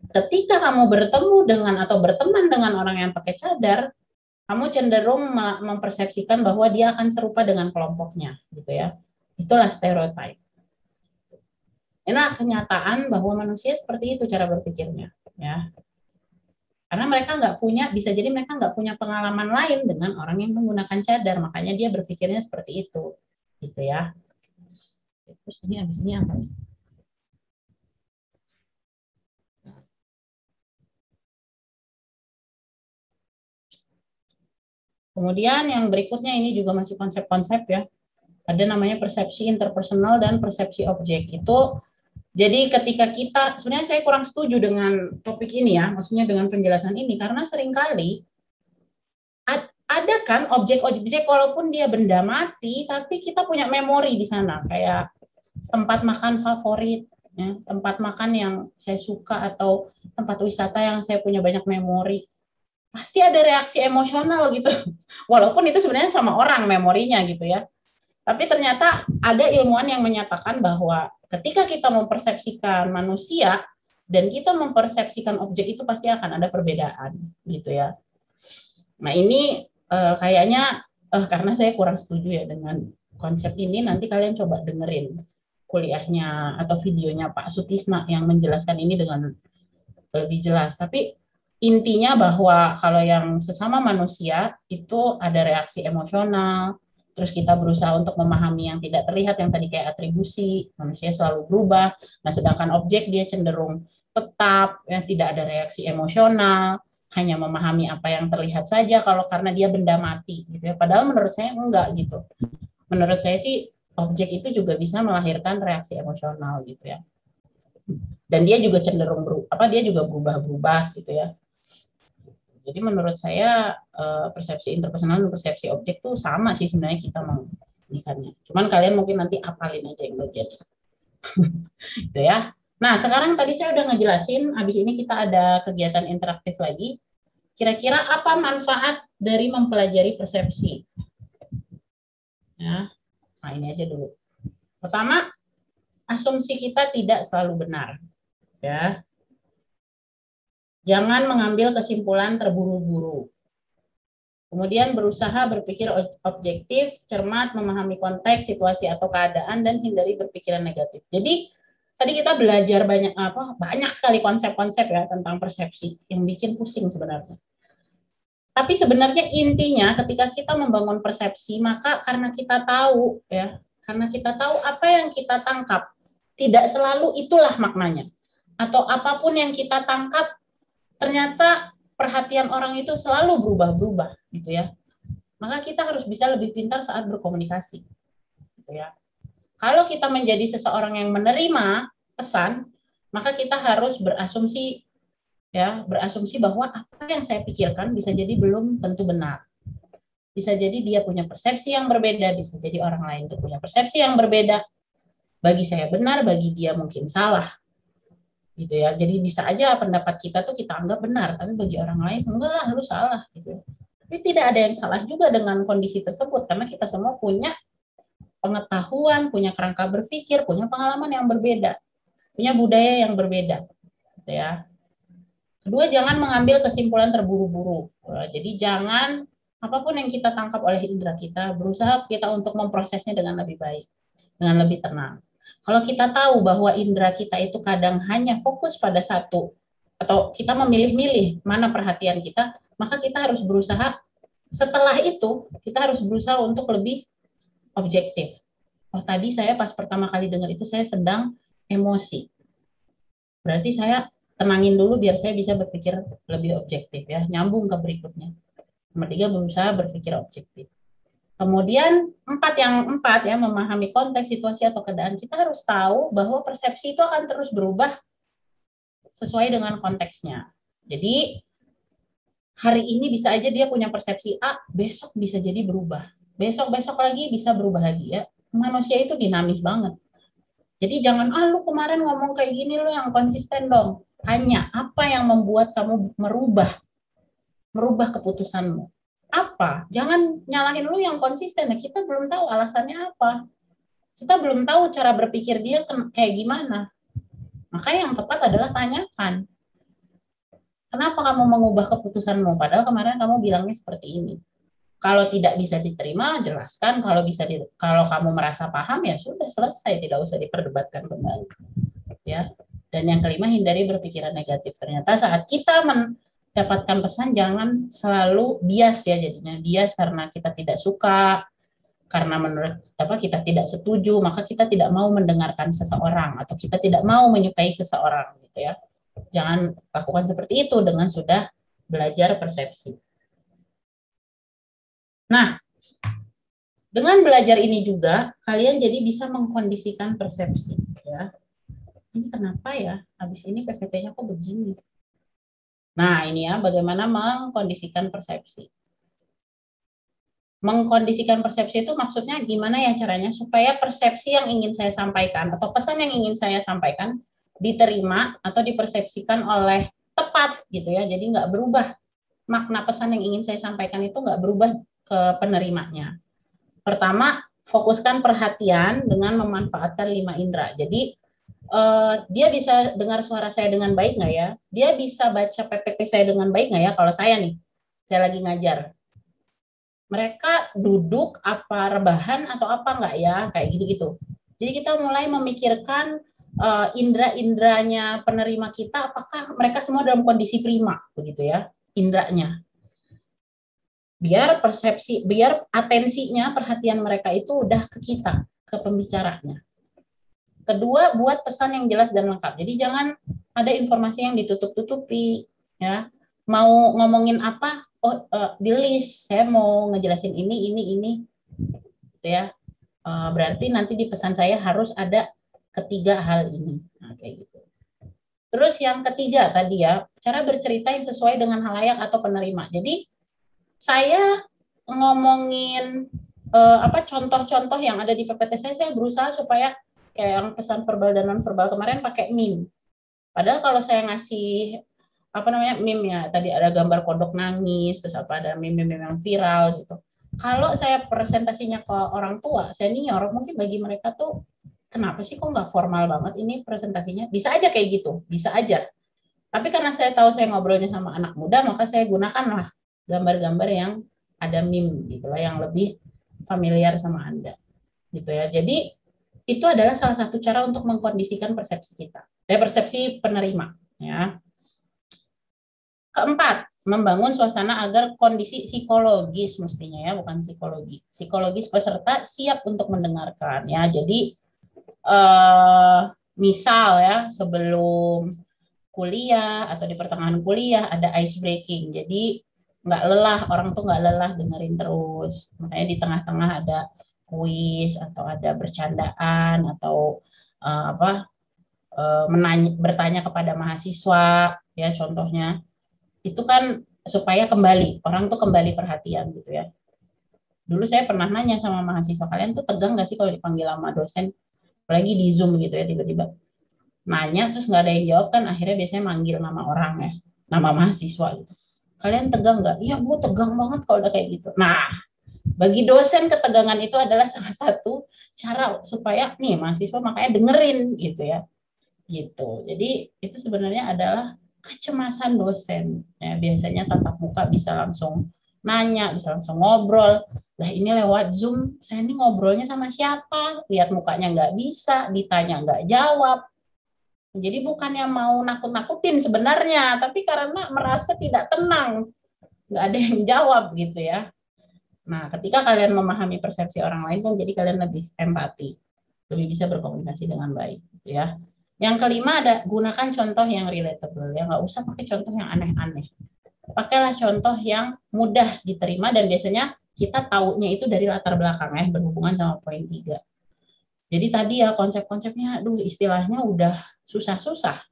Ketika kamu bertemu dengan atau berteman dengan orang yang pakai cadar, kamu cenderung mempersepsikan bahwa dia akan serupa dengan kelompoknya, gitu ya. Itulah stereotip. Ini kenyataan bahwa manusia seperti itu cara berpikirnya, ya. Karena mereka nggak punya, bisa jadi mereka nggak punya pengalaman lain dengan orang yang menggunakan cadar, makanya dia berpikirnya seperti itu, gitu ya. Terus ini habis ini apa nih? Kemudian yang berikutnya ini juga masih konsep-konsep ya. Ada namanya persepsi interpersonal dan persepsi objek. Itu jadi ketika kita, sebenarnya saya kurang setuju dengan topik ini ya, maksudnya dengan penjelasan ini, karena seringkali ada kan objek-objek walaupun dia benda mati, tapi kita punya memori di sana, kayak tempat makan favorit, ya, tempat makan yang saya suka, atau tempat wisata yang saya punya banyak memori. Pasti ada reaksi emosional gitu, walaupun itu sebenarnya sama orang memorinya gitu ya. Tapi ternyata ada ilmuwan yang menyatakan bahwa ketika kita mempersepsikan manusia dan kita mempersepsikan objek itu pasti akan ada perbedaan gitu ya. Nah ini kayaknya karena saya kurang setuju ya dengan konsep ini, nanti kalian coba dengerin kuliahnya atau videonya Pak Sutisna yang menjelaskan ini dengan lebih jelas. Tapi intinya bahwa kalau yang sesama manusia itu ada reaksi emosional, terus kita berusaha untuk memahami yang tidak terlihat, yang tadi kayak atribusi, manusia selalu berubah. Nah, sedangkan objek dia cenderung tetap, ya, tidak ada reaksi emosional, hanya memahami apa yang terlihat saja kalau karena dia benda mati gitu ya. Padahal menurut saya enggak gitu. Menurut saya sih objek itu juga bisa melahirkan reaksi emosional gitu ya. Dan dia juga cenderung dia juga berubah-berubah gitu ya. Jadi menurut saya persepsi interpersonal dan persepsi objek tuh sama sih sebenarnya kita mengikannya. Cuman kalian mungkin nanti apalin aja yang bagian itu ya. Nah sekarang tadi saya udah ngejelasin, habis ini kita ada kegiatan interaktif lagi. Kira-kira apa manfaat dari mempelajari persepsi? Ya, nah ini aja dulu. Pertama, asumsi kita tidak selalu benar. Ya, jangan mengambil kesimpulan terburu-buru. Kemudian berusaha berpikir objektif, cermat, memahami konteks, situasi atau keadaan, dan hindari berpikiran negatif. Jadi tadi kita belajar banyak sekali konsep-konsep ya tentang persepsi yang bikin pusing sebenarnya. Tapi sebenarnya intinya ketika kita membangun persepsi, maka karena kita tahu apa yang kita tangkap, tidak selalu itulah maknanya. Atau apapun yang kita tangkap, ternyata perhatian orang itu selalu berubah-berubah gitu ya. Maka kita harus bisa lebih pintar saat berkomunikasi gitu ya. Kalau kita menjadi seseorang yang menerima pesan, maka kita harus berasumsi bahwa apa yang saya pikirkan bisa jadi belum tentu benar. Bisa jadi dia punya persepsi yang berbeda, bisa jadi orang lain itu punya persepsi yang berbeda. Bagi saya benar, bagi dia mungkin salah. Gitu ya. Jadi bisa aja pendapat kita tuh kita anggap benar, tapi bagi orang lain enggak, lu salah gitu. Tapi tidak ada yang salah juga dengan kondisi tersebut karena kita semua punya pengetahuan, punya kerangka berpikir, punya pengalaman yang berbeda, punya budaya yang berbeda, gitu ya. Kedua, jangan mengambil kesimpulan terburu-buru. Jadi jangan apapun yang kita tangkap oleh indera kita, berusaha kita untuk memprosesnya dengan lebih baik, dengan lebih tenang. Kalau kita tahu bahwa indera kita itu kadang hanya fokus pada satu, atau kita memilih-milih mana perhatian kita, maka kita harus berusaha, setelah itu, kita harus berusaha untuk lebih objektif. Oh, tadi saya pas pertama kali dengar itu, saya sedang emosi. Berarti saya tenangin dulu biar saya bisa berpikir lebih objektif ya, nyambung ke berikutnya. Nomor 3, berusaha berpikir objektif. Kemudian yang empat ya, memahami konteks, situasi atau keadaan. Kita harus tahu bahwa persepsi itu akan terus berubah sesuai dengan konteksnya. Jadi hari ini bisa aja dia punya persepsi A, besok bisa jadi berubah. Besok lagi bisa berubah lagi ya. Manusia itu dinamis banget. Jadi jangan, lu kemarin ngomong kayak gini, lu yang konsisten dong. Tanya, apa yang membuat kamu merubah keputusanmu? Apa? Jangan nyalahin lu yang konsisten. Nah, kita belum tahu alasannya apa. Kita belum tahu cara berpikir dia kayak gimana. Maka yang tepat adalah tanyakan. Kenapa kamu mengubah keputusanmu? Padahal kemarin kamu bilangnya seperti ini. Kalau tidak bisa diterima, jelaskan. Kalau kamu merasa paham, ya sudah selesai, tidak usah diperdebatkan kembali. Ya. Dan yang kelima, hindari berpikiran negatif. Ternyata saat kita mendapatkan pesan, jangan selalu bias ya jadinya. Bias karena kita tidak suka, karena menurut kita tidak setuju, maka kita tidak mau mendengarkan seseorang atau kita tidak mau menyukai seseorang gitu ya. Jangan lakukan seperti itu dengan sudah belajar persepsi. Nah, dengan belajar ini juga kalian jadi bisa mengkondisikan persepsi ya. Ini kenapa ya? Habis ini PPT-nya kok begini? Nah, ini ya bagaimana mengkondisikan persepsi. Mengkondisikan persepsi itu maksudnya gimana ya caranya supaya persepsi yang ingin saya sampaikan atau pesan yang ingin saya sampaikan diterima atau dipersepsikan oleh tepat gitu ya. Jadi nggak berubah, makna pesan yang ingin saya sampaikan itu nggak berubah ke penerimanya. Pertama, fokuskan perhatian dengan memanfaatkan 5 indera. Jadi dia bisa dengar suara saya dengan baik nggak ya? Dia bisa baca PPT saya dengan baik nggak ya? Kalau saya nih, saya lagi ngajar. Mereka duduk apa rebahan atau apa enggak ya, kayak gitu-gitu. Jadi kita mulai memikirkan indera-inderanya penerima kita, apakah mereka semua dalam kondisi prima, begitu ya, inderanya. Biar persepsi, biar atensinya, perhatian mereka itu udah ke kita, ke pembicaranya. Kedua, buat pesan yang jelas dan lengkap. Jadi jangan ada informasi yang ditutup-tutupi, ya. Mau ngomongin apa? Di list, saya mau ngejelasin ini, gitu ya. Berarti nanti di pesan saya harus ada ketiga hal ini, nah, kayak gitu. Terus yang ketiga tadi ya, cara bercerita yang sesuai dengan halayak atau penerima. Jadi saya ngomongin contoh-contoh yang ada di PPT saya berusaha supaya kayak yang pesan verbal dan non verbal kemarin pakai meme. Padahal kalau saya ngasih meme ya, tadi ada gambar kodok nangis, terus ada meme yang viral gitu. Kalau saya presentasinya ke orang tua, senior, mungkin bagi mereka tuh kenapa sih kok nggak formal banget ini presentasinya? Bisa aja kayak gitu, bisa aja. Tapi karena saya tahu saya ngobrolnya sama anak muda, maka saya gunakanlah gambar-gambar yang ada meme gitu lah, yang lebih familiar sama Anda. Gitu ya. Jadi itu adalah salah satu cara untuk mengkondisikan persepsi kita. Persepsi penerima, ya. Keempat, membangun suasana agar kondisi psikologis mestinya ya, bukan psikologi. Psikologis peserta siap untuk mendengarkan ya. Jadi misal ya, sebelum kuliah atau di pertengahan kuliah ada ice breaking. Jadi nggak lelah, orang tuh nggak lelah dengerin terus. Makanya di tengah-tengah ada kuis atau ada bercandaan atau bertanya kepada mahasiswa ya, contohnya. Itu kan supaya orang tuh kembali perhatian gitu ya. Dulu saya pernah nanya sama mahasiswa, kalian tuh tegang nggak sih kalau dipanggil sama dosen, apalagi di Zoom gitu ya, tiba-tiba nanya terus nggak ada yang jawab kan, akhirnya biasanya manggil nama orang ya, nama mahasiswa gitu. Kalian tegang nggak? Iya Bu, tegang banget kalau udah kayak gitu. Nah, bagi dosen ketegangan itu adalah salah satu cara supaya nih mahasiswa makanya dengerin gitu ya. Gitu. Jadi itu sebenarnya adalah kecemasan dosen. Ya, biasanya tatap muka bisa langsung nanya, bisa langsung ngobrol. Lah ini lewat Zoom, saya ini ngobrolnya sama siapa? Lihat mukanya nggak bisa, ditanya nggak jawab. Jadi bukannya mau nakut-nakutin sebenarnya, tapi karena merasa tidak tenang, nggak ada yang jawab gitu ya. Nah, ketika kalian memahami persepsi orang lain, kan jadi kalian lebih empati, lebih bisa berkomunikasi dengan baik, gitu ya. Yang kelima ada gunakan contoh yang relatable, ya nggak usah pakai contoh yang aneh-aneh. Pakailah contoh yang mudah diterima dan biasanya kita taunya itu dari latar belakang ya, berhubungan sama poin 3. Jadi tadi ya konsep-konsepnya, istilahnya udah susah-susah.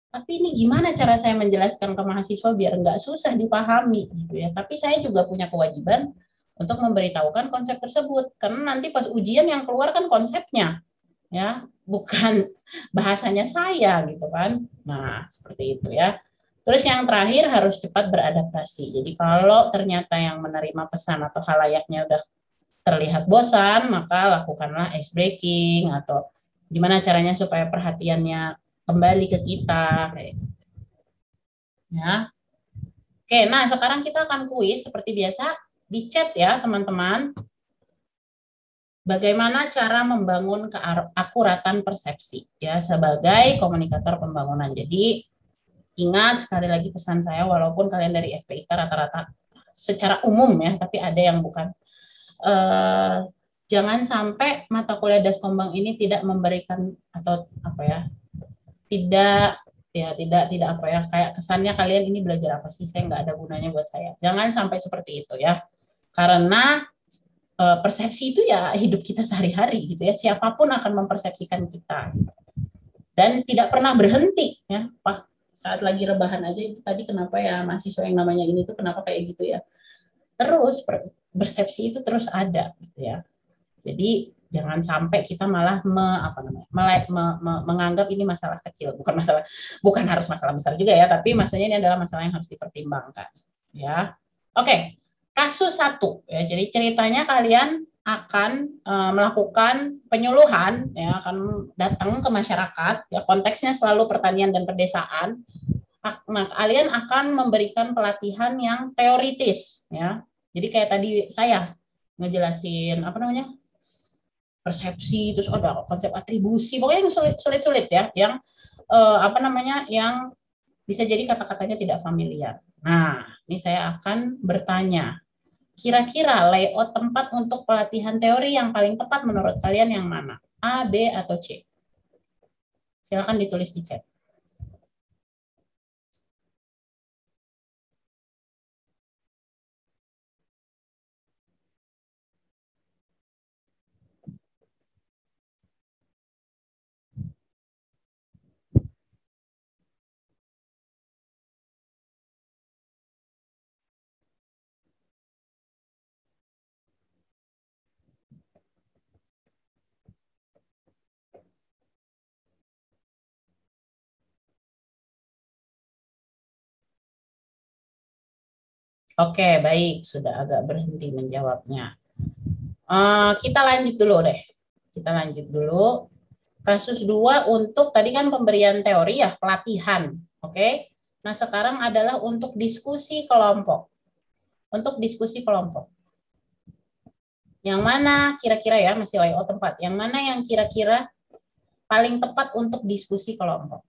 Tapi ini gimana cara saya menjelaskan ke mahasiswa biar nggak susah dipahami gitu ya. Tapi saya juga punya kewajiban untuk memberitahukan konsep tersebut, karena nanti pas ujian yang keluar kan konsepnya, ya bukan bahasanya saya gitu kan. Nah seperti itu ya. Terus yang terakhir harus cepat beradaptasi. Jadi kalau ternyata yang menerima pesan atau halayaknya udah terlihat bosan, maka lakukanlah ice breaking atau gimana caranya supaya perhatiannya kembali ke kita kayak gitu. Ya. Oke, nah sekarang kita akan kuis seperti biasa di chat ya, teman-teman. Bagaimana cara membangun keakuratan persepsi ya sebagai komunikator pembangunan. Jadi ingat sekali lagi pesan saya, walaupun kalian dari FPIK rata-rata secara umum ya, tapi ada yang bukan. Jangan sampai mata kuliah Daskombang ini tidak memberikan atau apa ya, tidak apa ya, kayak kesannya kalian ini belajar apa sih, saya nggak ada gunanya buat saya. Jangan sampai seperti itu ya, karena persepsi itu ya hidup kita sehari-hari gitu ya, siapapun akan mempersepsikan kita dan tidak pernah berhenti ya. Pak, saat lagi rebahan aja itu tadi kenapa ya mahasiswa yang namanya ini tuh kenapa kayak gitu ya, terus persepsi itu terus ada gitu ya. Jadi jangan sampai kita malah menganggap ini masalah kecil, bukan harus masalah besar juga ya, tapi maksudnya ini adalah masalah yang harus dipertimbangkan ya. Oke. Kasus 1 ya, jadi ceritanya kalian akan melakukan penyuluhan ya, akan datang ke masyarakat ya, konteksnya selalu pertanian dan pedesaan. Nah, kalian akan memberikan pelatihan yang teoritis ya. Jadi kayak tadi saya ngejelasin apa namanya? Persepsi, terus ada konsep atribusi, pokoknya yang sulit-sulit ya, yang yang bisa jadi kata-katanya tidak familiar. Nah, ini saya akan bertanya. Kira-kira layout tempat untuk pelatihan teori yang paling tepat menurut kalian yang mana? A, B, atau C? Silakan ditulis di chat. Oke, baik. Sudah agak berhenti menjawabnya. Kita lanjut dulu deh. Kita lanjut dulu. Kasus 2 untuk tadi kan pemberian teori ya, pelatihan. Oke. Nah, sekarang adalah untuk diskusi kelompok. Untuk diskusi kelompok. Yang mana kira-kira ya, masih layout tempat. Yang mana yang kira-kira paling tepat untuk diskusi kelompok?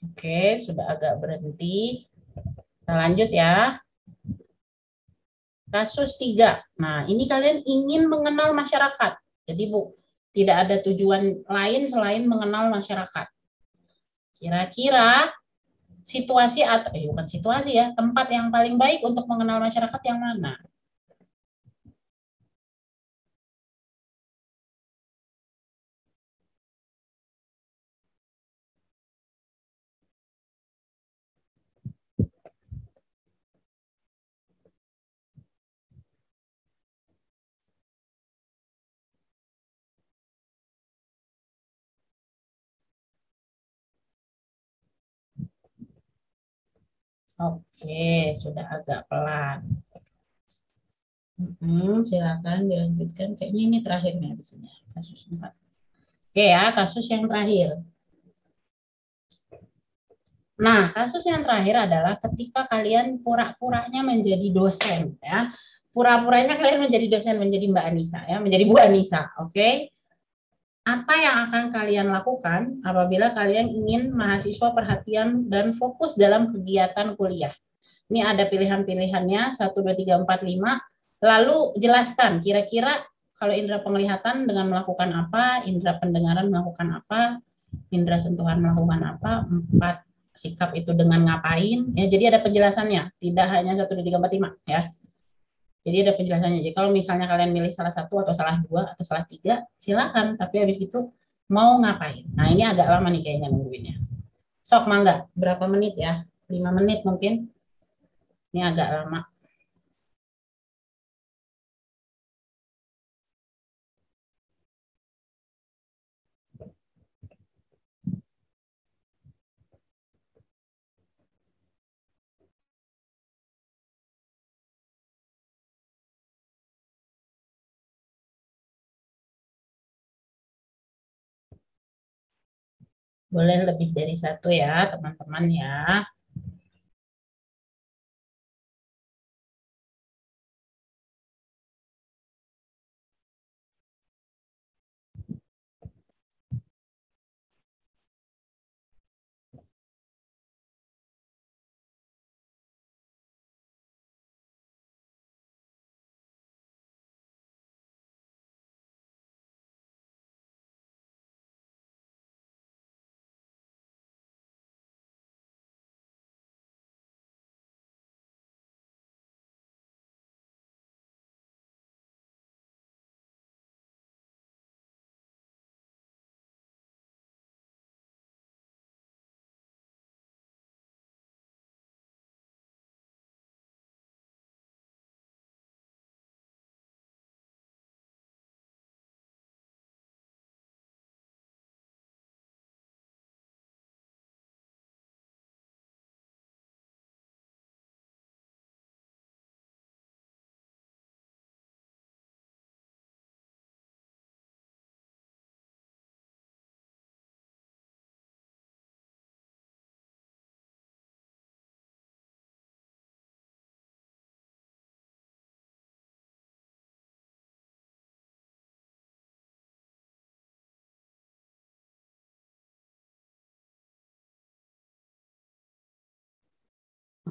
Oke, sudah agak berhenti. Kita lanjut ya. Kasus 3. Nah, ini kalian ingin mengenal masyarakat. Jadi, Bu, tidak ada tujuan lain selain mengenal masyarakat. Kira-kira situasi atau bukan situasi ya, tempat yang paling baik untuk mengenal masyarakat yang mana? Oke, sudah agak pelan. Silakan dilanjutkan. Kayaknya ini terakhirnya di sini, kasus 4. Oke ya, kasus yang terakhir. Nah, kasus yang terakhir adalah ketika kalian pura-puranya menjadi dosen ya. Pura-puranya kalian menjadi dosen, menjadi Mbak Anissa ya, menjadi Bu Anissa, oke? Apa yang akan kalian lakukan apabila kalian ingin mahasiswa perhatian dan fokus dalam kegiatan kuliah? Ini ada pilihan-pilihannya 1 2 3 4 5. Lalu jelaskan kira-kira kalau indera penglihatan dengan melakukan apa, indera pendengaran melakukan apa, indera sentuhan melakukan apa, 4 sikap itu dengan ngapain ya. Jadi ada penjelasannya, tidak hanya 1 2 3 4 5 ya. Jadi ada penjelasannya. Jadi kalau misalnya kalian milih salah 1 atau salah 2 atau salah 3, silakan, tapi habis itu mau ngapain. Nah, ini agak lama nih kayaknya nungguinnya. Sok mangga, berapa menit ya? 5 menit mungkin. Ini agak lama. Boleh lebih dari satu ya, teman-teman ya.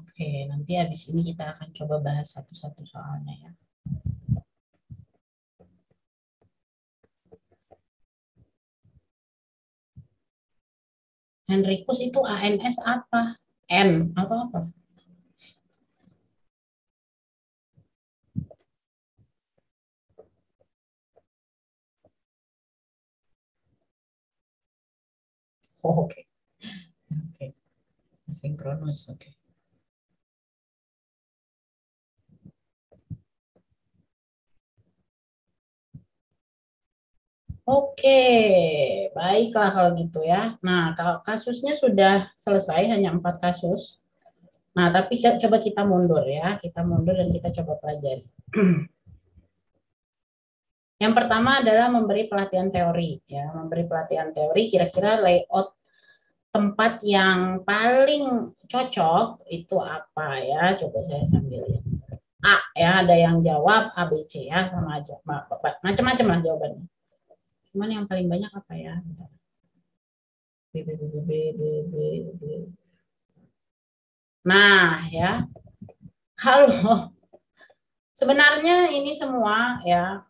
Oke, nanti habis ini kita akan coba bahas satu-satu soalnya ya. Henrikus itu ANS apa? N atau apa? Oh, oke. Oke. Sinkronus, oke. Oke, baiklah kalau gitu ya. Nah, kalau kasusnya sudah selesai, hanya 4 kasus. Nah, tapi coba kita mundur ya. Kita mundur dan kita coba pelajari. Yang pertama adalah memberi pelatihan teori. Ya, memberi pelatihan teori kira-kira layout tempat yang paling cocok itu apa ya? Coba saya sambil lihat. A ya, ada yang jawab A, B, C ya, sama aja. Macam-macam lah jawabannya. Cuman yang paling banyak apa ya? B, B, B, B, B, B, B. Nah, ya. Kalau sebenarnya ini semua ya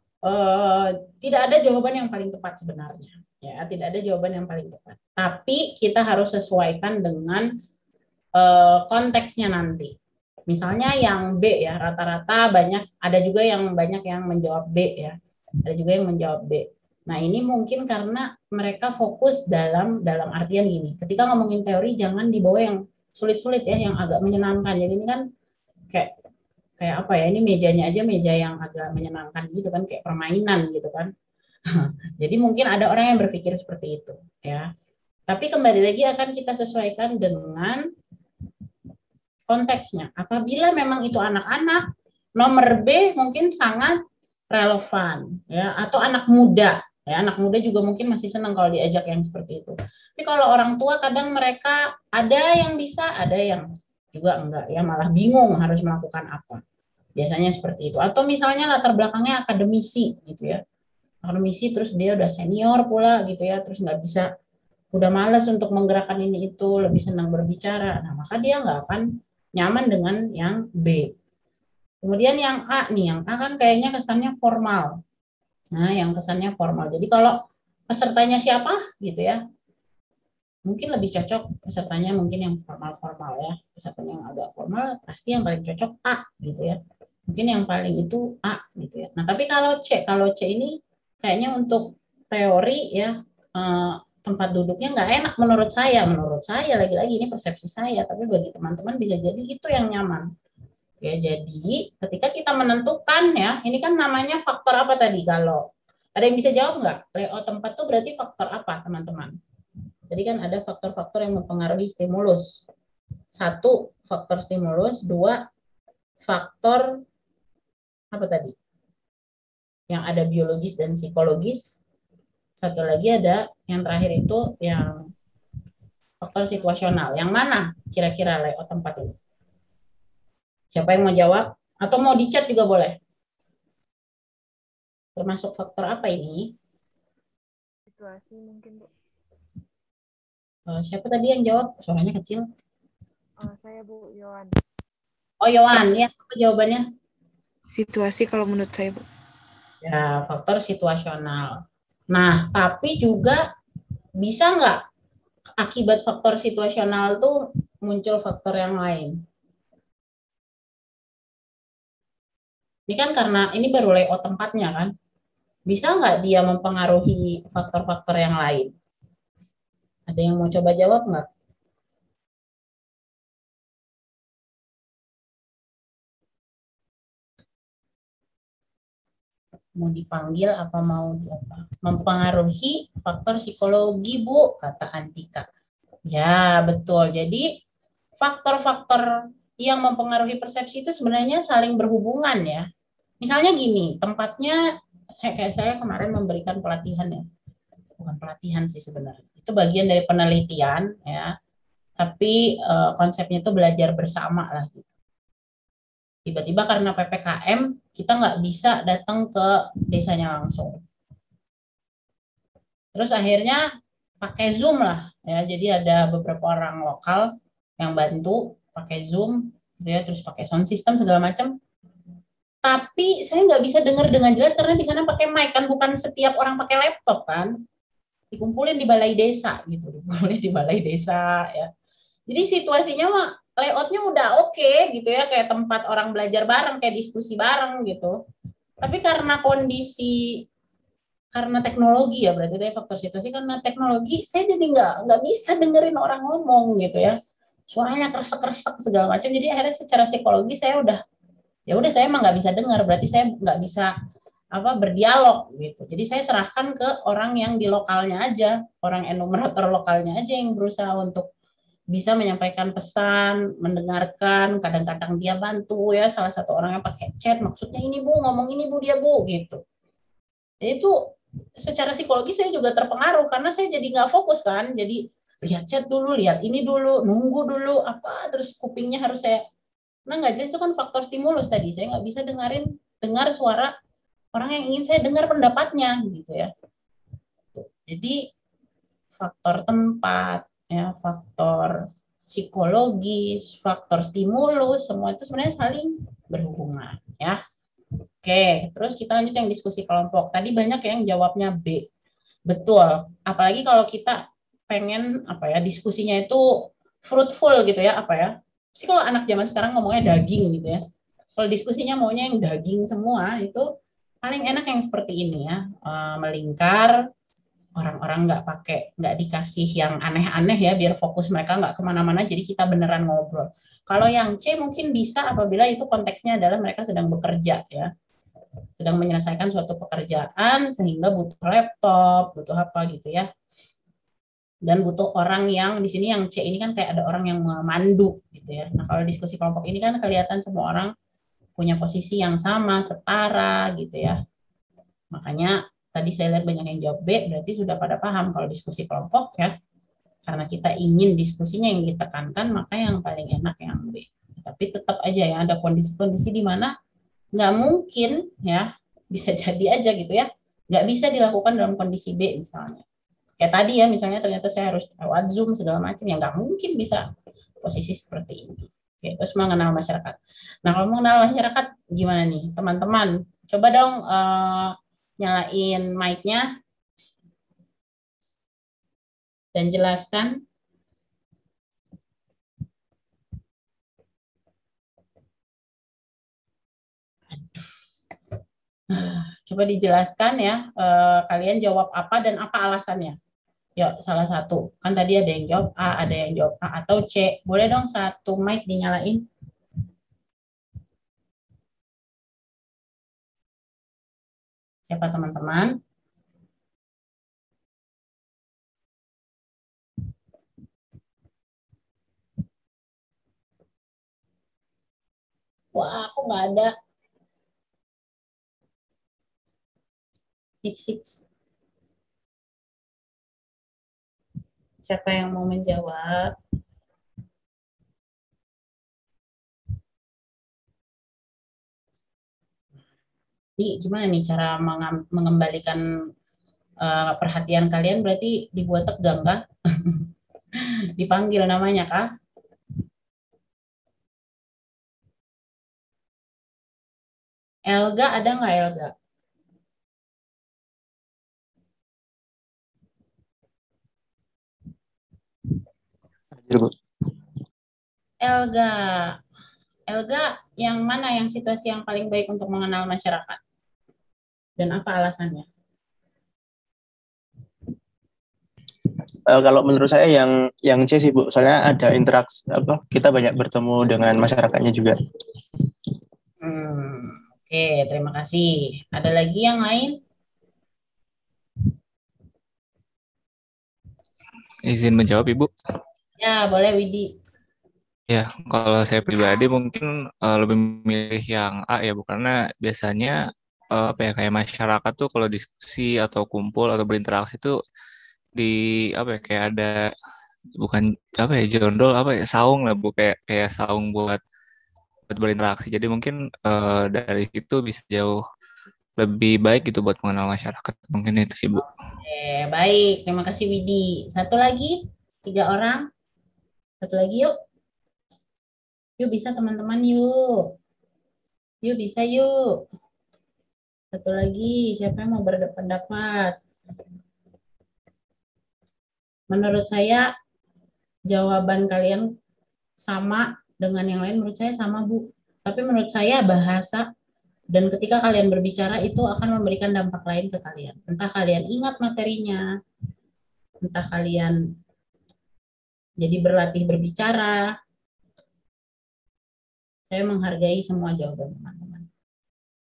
tidak ada jawaban yang paling tepat sebenarnya. Ya, tidak ada jawaban yang paling tepat. Tapi kita harus sesuaikan dengan konteksnya nanti. Misalnya yang B ya, rata-rata banyak, ada juga yang banyak yang menjawab B ya. Ada juga yang menjawab B. Nah, ini mungkin karena mereka fokus dalam artian gini. Ketika ngomongin teori jangan dibawa yang sulit-sulit ya, yang agak menyenangkan. Jadi ini kan kayak apa ya, ini mejanya aja meja yang agak menyenangkan gitu kan, kayak permainan gitu kan. Jadi mungkin ada orang yang berpikir seperti itu ya. Tapi kembali lagi akan kita sesuaikan dengan konteksnya. Apabila memang itu anak-anak, nomor B mungkin sangat relevan ya, atau anak muda ya, anak muda juga mungkin masih senang kalau diajak yang seperti itu. Tapi kalau orang tua kadang mereka ada yang bisa, ada yang juga enggak ya, malah bingung harus melakukan apa. Biasanya seperti itu. Atau misalnya latar belakangnya akademisi gitu ya. Akademisi terus dia udah senior pula gitu ya, terus nggak bisa, udah malas untuk menggerakkan ini itu, lebih senang berbicara. Nah, maka dia nggak akan nyaman dengan yang B. Kemudian yang A nih, yang A kan kayaknya kesannya formal. Nah, yang kesannya formal. Jadi kalau pesertanya siapa gitu ya, mungkin lebih cocok pesertanya mungkin yang formal-formal ya. Pesertanya yang agak formal pasti yang paling cocok A gitu ya. Mungkin yang paling itu A gitu ya. Nah, tapi kalau C ini kayaknya untuk teori ya, tempat duduknya nggak enak menurut saya. Menurut saya lagi-lagi ini persepsi saya, tapi bagi teman-teman bisa jadi itu yang nyaman. Ya, jadi ketika kita menentukan ya, ini kan namanya faktor apa tadi? Kalau ada yang bisa jawab nggak? Layout tempat tuh berarti faktor apa, teman-teman? Jadi kan ada faktor-faktor yang mempengaruhi stimulus. 1, faktor stimulus. 2, faktor apa tadi? Yang ada biologis dan psikologis. 1 lagi ada yang terakhir itu yang faktor situasional. Yang mana kira-kira layout tempat ini? Siapa yang mau jawab? Atau mau di chat juga boleh. Termasuk faktor apa ini? Situasi mungkin, Bu. Siapa tadi yang jawab? Suaranya kecil. Saya, Bu, Yohan. Oh, Yohan, ya, apa jawabannya? Situasi kalau menurut saya, Bu. Ya, faktor situasional. Nah, tapi juga bisa nggak akibat faktor situasional tuh muncul faktor yang lain? Ini kan karena ini baru layout tempatnya kan? Bisa nggak dia mempengaruhi faktor-faktor yang lain? Ada yang mau coba jawab nggak? Mau dipanggil apa mau apa? Mempengaruhi faktor psikologi, Bu, kata Antika. Ya, betul. Jadi faktor-faktor yang mempengaruhi persepsi itu sebenarnya saling berhubungan ya. Misalnya gini, tempatnya kayak saya kemarin memberikan pelatihan ya. Bukan pelatihan sih sebenarnya. Itu bagian dari penelitian ya. Tapi konsepnya itu belajar bersama lah gitu. Tiba-tiba karena PPKM kita nggak bisa datang ke desanya langsung. Terus akhirnya pakai Zoom lah ya. Jadi ada beberapa orang lokal yang bantu pakai Zoom gitu ya, terus pakai sound system segala macam. Tapi saya nggak bisa dengar dengan jelas karena di sana pakai mic kan, bukan setiap orang pakai laptop kan. Dikumpulin di balai desa gitu, dikumpulin di balai desa ya. Jadi situasinya mah layoutnya udah oke gitu ya, kayak tempat orang belajar bareng, kayak diskusi bareng gitu. Tapi karena teknologi ya, berarti itu faktor situasi, karena teknologi saya jadi nggak bisa dengerin orang ngomong gitu ya, suaranya kresek-kresek segala macam. Jadi akhirnya secara psikologi saya udah, ya udah saya emang nggak bisa dengar, berarti saya nggak bisa berdialog gitu. Jadi saya serahkan ke orang yang di lokalnya aja, orang enumerator lokalnya aja yang berusaha untuk bisa menyampaikan pesan, mendengarkan, kadang-kadang dia bantu ya, salah satu orangnya pakai chat, maksudnya ini Bu, ngomong ini Bu, dia Bu gitu. Jadi itu secara psikologi saya juga terpengaruh karena saya jadi nggak fokus kan, jadi lihat chat dulu, lihat ini dulu, nunggu dulu apa, terus kupingnya harus saya, nah nggak jelas, itu kan faktor stimulus tadi, saya nggak bisa dengar suara orang yang ingin saya dengar pendapatnya gitu ya. Jadi faktor tempat ya, faktor psikologis, faktor stimulus, semua itu sebenarnya saling berhubungan ya. Oke, terus kita lanjut yang diskusi kelompok. Tadi banyak yang jawabnya B. Betul. Apalagi kalau kita pengen diskusinya itu fruitful gitu ya, sih kalau anak zaman sekarang ngomongnya daging gitu ya. Kalau diskusinya maunya yang daging semua, itu paling enak yang seperti ini ya, melingkar, orang-orang nggak dikasih yang aneh-aneh ya, biar fokus mereka nggak kemana-mana, jadi kita beneran ngobrol. Kalau yang C mungkin bisa apabila itu konteksnya adalah mereka sedang bekerja ya, sedang menyelesaikan suatu pekerjaan sehingga butuh laptop, butuh apa gitu ya. Dan butuh orang yang di sini, yang C ini kan kayak ada orang yang memandu gitu ya. Nah, kalau diskusi kelompok ini kan kelihatan semua orang punya posisi yang sama, setara gitu ya. Makanya tadi saya lihat banyak yang jawab B, berarti sudah pada paham kalau diskusi kelompok ya. Karena kita ingin diskusinya yang ditekankan, maka yang paling enak yang B. Tapi tetap aja ya, ada kondisi-kondisi di mana nggak mungkin ya, bisa jadi aja gitu ya, nggak bisa dilakukan dalam kondisi B misalnya. Kayak tadi ya, misalnya ternyata saya harus lewat Zoom segala macam, ya nggak mungkin bisa posisi seperti ini. Oke, terus mengenal masyarakat. Nah, kalau mengenal masyarakat gimana nih teman-teman? Coba dong nyalain mic-nya dan jelaskan. Coba dijelaskan ya, kalian jawab apa dan apa alasannya. Yuk, salah satu. Kan tadi ada yang jawab A, ada yang jawab A atau C. Boleh dong satu mic dinyalain? Siapa teman-teman? Wah, aku nggak ada. Six. Siapa yang mau menjawab? Jadi gimana nih cara mengembalikan perhatian kalian? Berarti dibuat tegang kah? Dipanggil namanya kah? Elga ada nggak Elga? Hadir, Bu. Elga, Elga yang mana yang situasi yang paling baik untuk mengenal masyarakat? Dan apa alasannya? Kalau menurut saya yang C sih, Bu. Soalnya ada interaksi kita banyak bertemu dengan masyarakatnya juga. Oke, terima kasih. Ada lagi yang lain? Izin menjawab, Ibu. Ya, boleh Widi. Ya, kalau saya pribadi mungkin lebih milih yang A ya, Bu, karena biasanya kayak masyarakat tuh kalau diskusi atau kumpul atau berinteraksi tuh di kayak ada bukan jondol saung lah, Bu, kayak saung buat berinteraksi. Jadi mungkin dari situ bisa jauh lebih baik gitu buat mengenal masyarakat. Mungkin itu sih, Bu. Oke, baik. Terima kasih Widi. Satu lagi, 3 orang. Satu lagi yuk. Yuk bisa teman-teman yuk. Yuk bisa yuk. Satu lagi, siapa yang mau berpendapat? Menurut saya jawaban kalian sama dengan yang lain, menurut saya sama Bu. Tapi menurut saya bahasa dan ketika kalian berbicara itu akan memberikan dampak lain ke kalian. Entah kalian ingat materinya, entah kalian jadi berlatih berbicara. Saya menghargai semua jawaban teman-teman.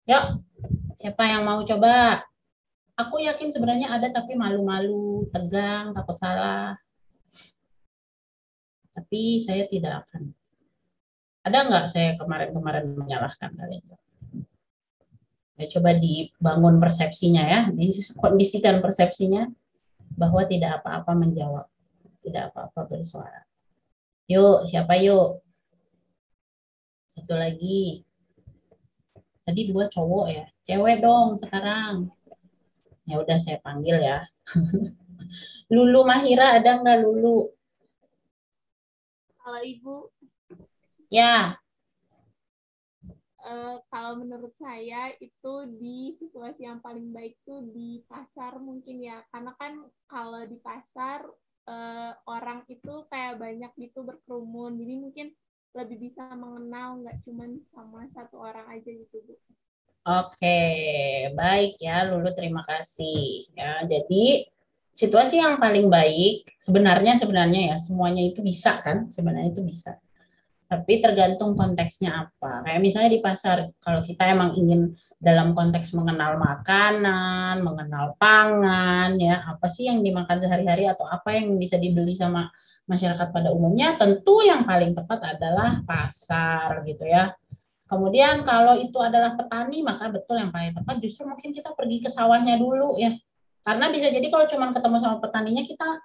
Yuk, siapa yang mau coba? Aku yakin sebenarnya ada tapi malu-malu, tegang, takut salah. Tapi saya tidak akan. Ada nggak saya kemarin-kemarin menyalahkan kalian? Ya, coba dibangun persepsinya ya, dikondisikan persepsinya bahwa tidak apa-apa menjawab, tidak apa-apa bersuara. Yuk, siapa yuk? Satu lagi. Tadi 2 cowok ya, cewek dong sekarang. Ya udah saya panggil ya. Lulu Mahira ada nggak Lulu? Kalau Ibu, Ya, kalau menurut saya itu di situasi yang paling baik tuh di pasar mungkin ya. Karena kan kalau di pasar orang itu kayak banyak gitu berkerumun. Jadi mungkin lebih bisa mengenal nggak cuma sama satu orang aja gitu, Bu. oke, baik ya Lulu, terima kasih. Ya, jadi situasi yang paling baik sebenarnya ya semuanya itu bisa kan? Sebenarnya itu bisa. Tapi tergantung konteksnya apa. Kayak misalnya di pasar, kalau kita emang ingin dalam konteks mengenal makanan, mengenal pangan, ya apa sih yang dimakan sehari-hari atau apa yang bisa dibeli sama masyarakat pada umumnya, tentu yang paling tepat adalah pasar gitu ya. Kemudian kalau itu adalah petani, maka betul yang paling tepat justru mungkin kita pergi ke sawahnya dulu ya. Karena bisa jadi kalau cuma ketemu sama petaninya kita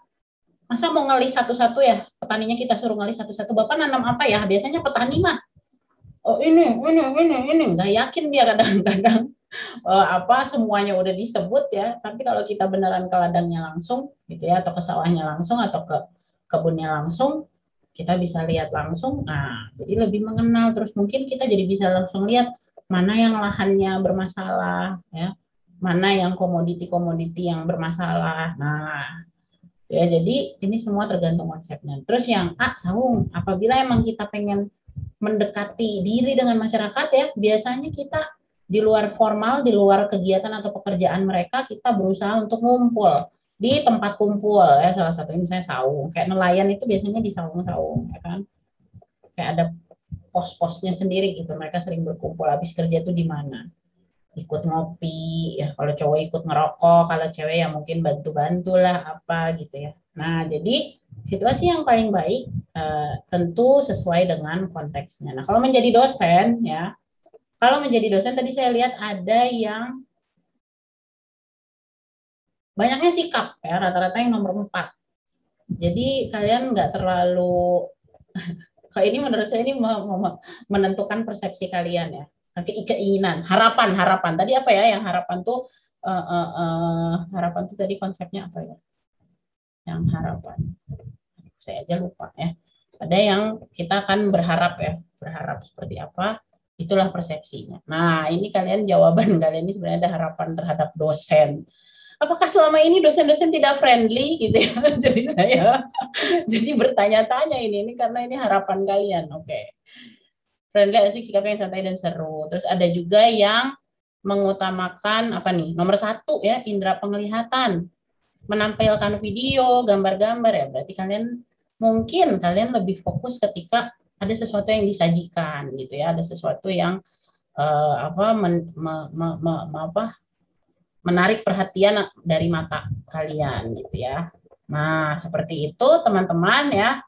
masa mau ngelis satu-satu ya, petaninya kita suruh ngelis satu-satu, Bapak nanam apa ya? Biasanya petani mah, oh ini, nggak yakin dia kadang-kadang apa semuanya udah disebut ya. Tapi kalau kita beneran ke ladangnya langsung, gitu ya, atau ke sawahnya langsung, atau ke kebunnya langsung, kita bisa lihat langsung. Nah, jadi lebih mengenal. Terus mungkin kita jadi bisa langsung lihat mana yang lahannya bermasalah, ya, mana yang komoditi-komoditi yang bermasalah. Nah, ya, jadi ini semua tergantung konsepnya. Terus yang A, saung. Apabila emang kita pengen mendekati diri dengan masyarakat ya, biasanya kita di luar formal, di luar kegiatan atau pekerjaan mereka, kita berusaha untuk ngumpul di tempat kumpul ya. Salah satunya misalnya saung. Kayak nelayan itu biasanya di saung-saung, ya kan? Kayak ada pos-posnya sendiri gitu. Mereka sering berkumpul. Habis kerja itu di mana? Ikut ngopi ya, kalau cowok ikut ngerokok, kalau cewek ya mungkin bantu-bantu lah apa gitu ya. Nah, jadi situasi yang paling baik tentu sesuai dengan konteksnya. Nah, kalau menjadi dosen ya, kalau menjadi dosen tadi saya lihat ada yang banyaknya sikap ya, rata-rata yang nomor 4. Jadi kalian nggak terlalu, kalau ini menurut saya ini menentukan persepsi kalian ya. Keinginan, harapan. Tadi apa ya yang harapan tuh, harapan tuh tadi konsepnya apa ya? Yang harapan. Saya aja lupa ya. Ada yang kita akan berharap ya, berharap seperti apa, itulah persepsinya. Nah, ini kalian jawaban kalian ini sebenarnya ada harapan terhadap dosen. Apakah selama ini dosen-dosen tidak friendly gitu ya? Jadi saya jadi bertanya-tanya ini karena ini harapan kalian. Oke. Friendly, asik, sikapnya yang santai dan seru. Terus ada juga yang mengutamakan apa nih? Nomor 1 ya, indera penglihatan. Menampilkan video, gambar-gambar ya. Berarti mungkin kalian lebih fokus ketika ada sesuatu yang disajikan gitu ya, ada sesuatu yang menarik perhatian dari mata kalian gitu ya. Nah, seperti itu teman-teman ya.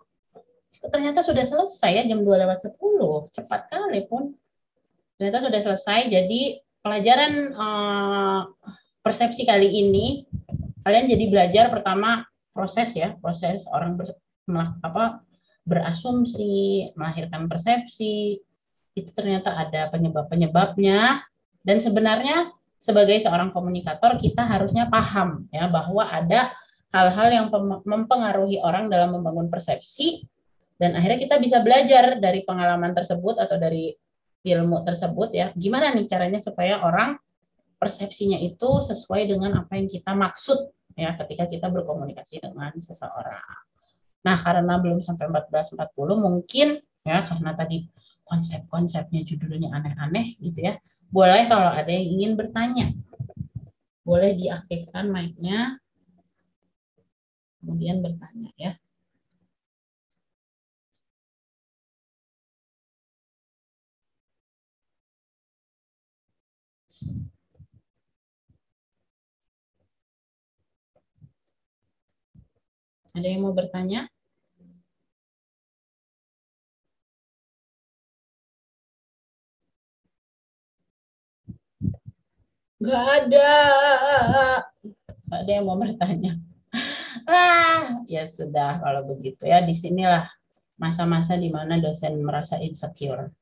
Ternyata sudah selesai ya, jam 2:10. Cepat kali pun. Ternyata sudah selesai. Jadi pelajaran persepsi kali ini kalian jadi belajar pertama proses orang berasumsi, melahirkan persepsi. Itu ternyata ada penyebab-penyebabnya, dan sebenarnya sebagai seorang komunikator kita harusnya paham ya bahwa ada hal-hal yang mempengaruhi orang dalam membangun persepsi, dan akhirnya kita bisa belajar dari pengalaman tersebut atau dari ilmu tersebut ya, gimana nih caranya supaya orang persepsinya itu sesuai dengan apa yang kita maksud ya ketika kita berkomunikasi dengan seseorang. Nah, karena belum sampai 14:40 mungkin ya, karena tadi konsep-konsepnya judulnya aneh-aneh gitu ya. Boleh kalau ada yang ingin bertanya, boleh diaktifkan mic-nya, kemudian bertanya ya. Ada yang mau bertanya? Nggak ada. Nggak ada yang mau bertanya. Ya sudah kalau begitu ya. Disinilah masa-masa di mana dosen merasa insecure.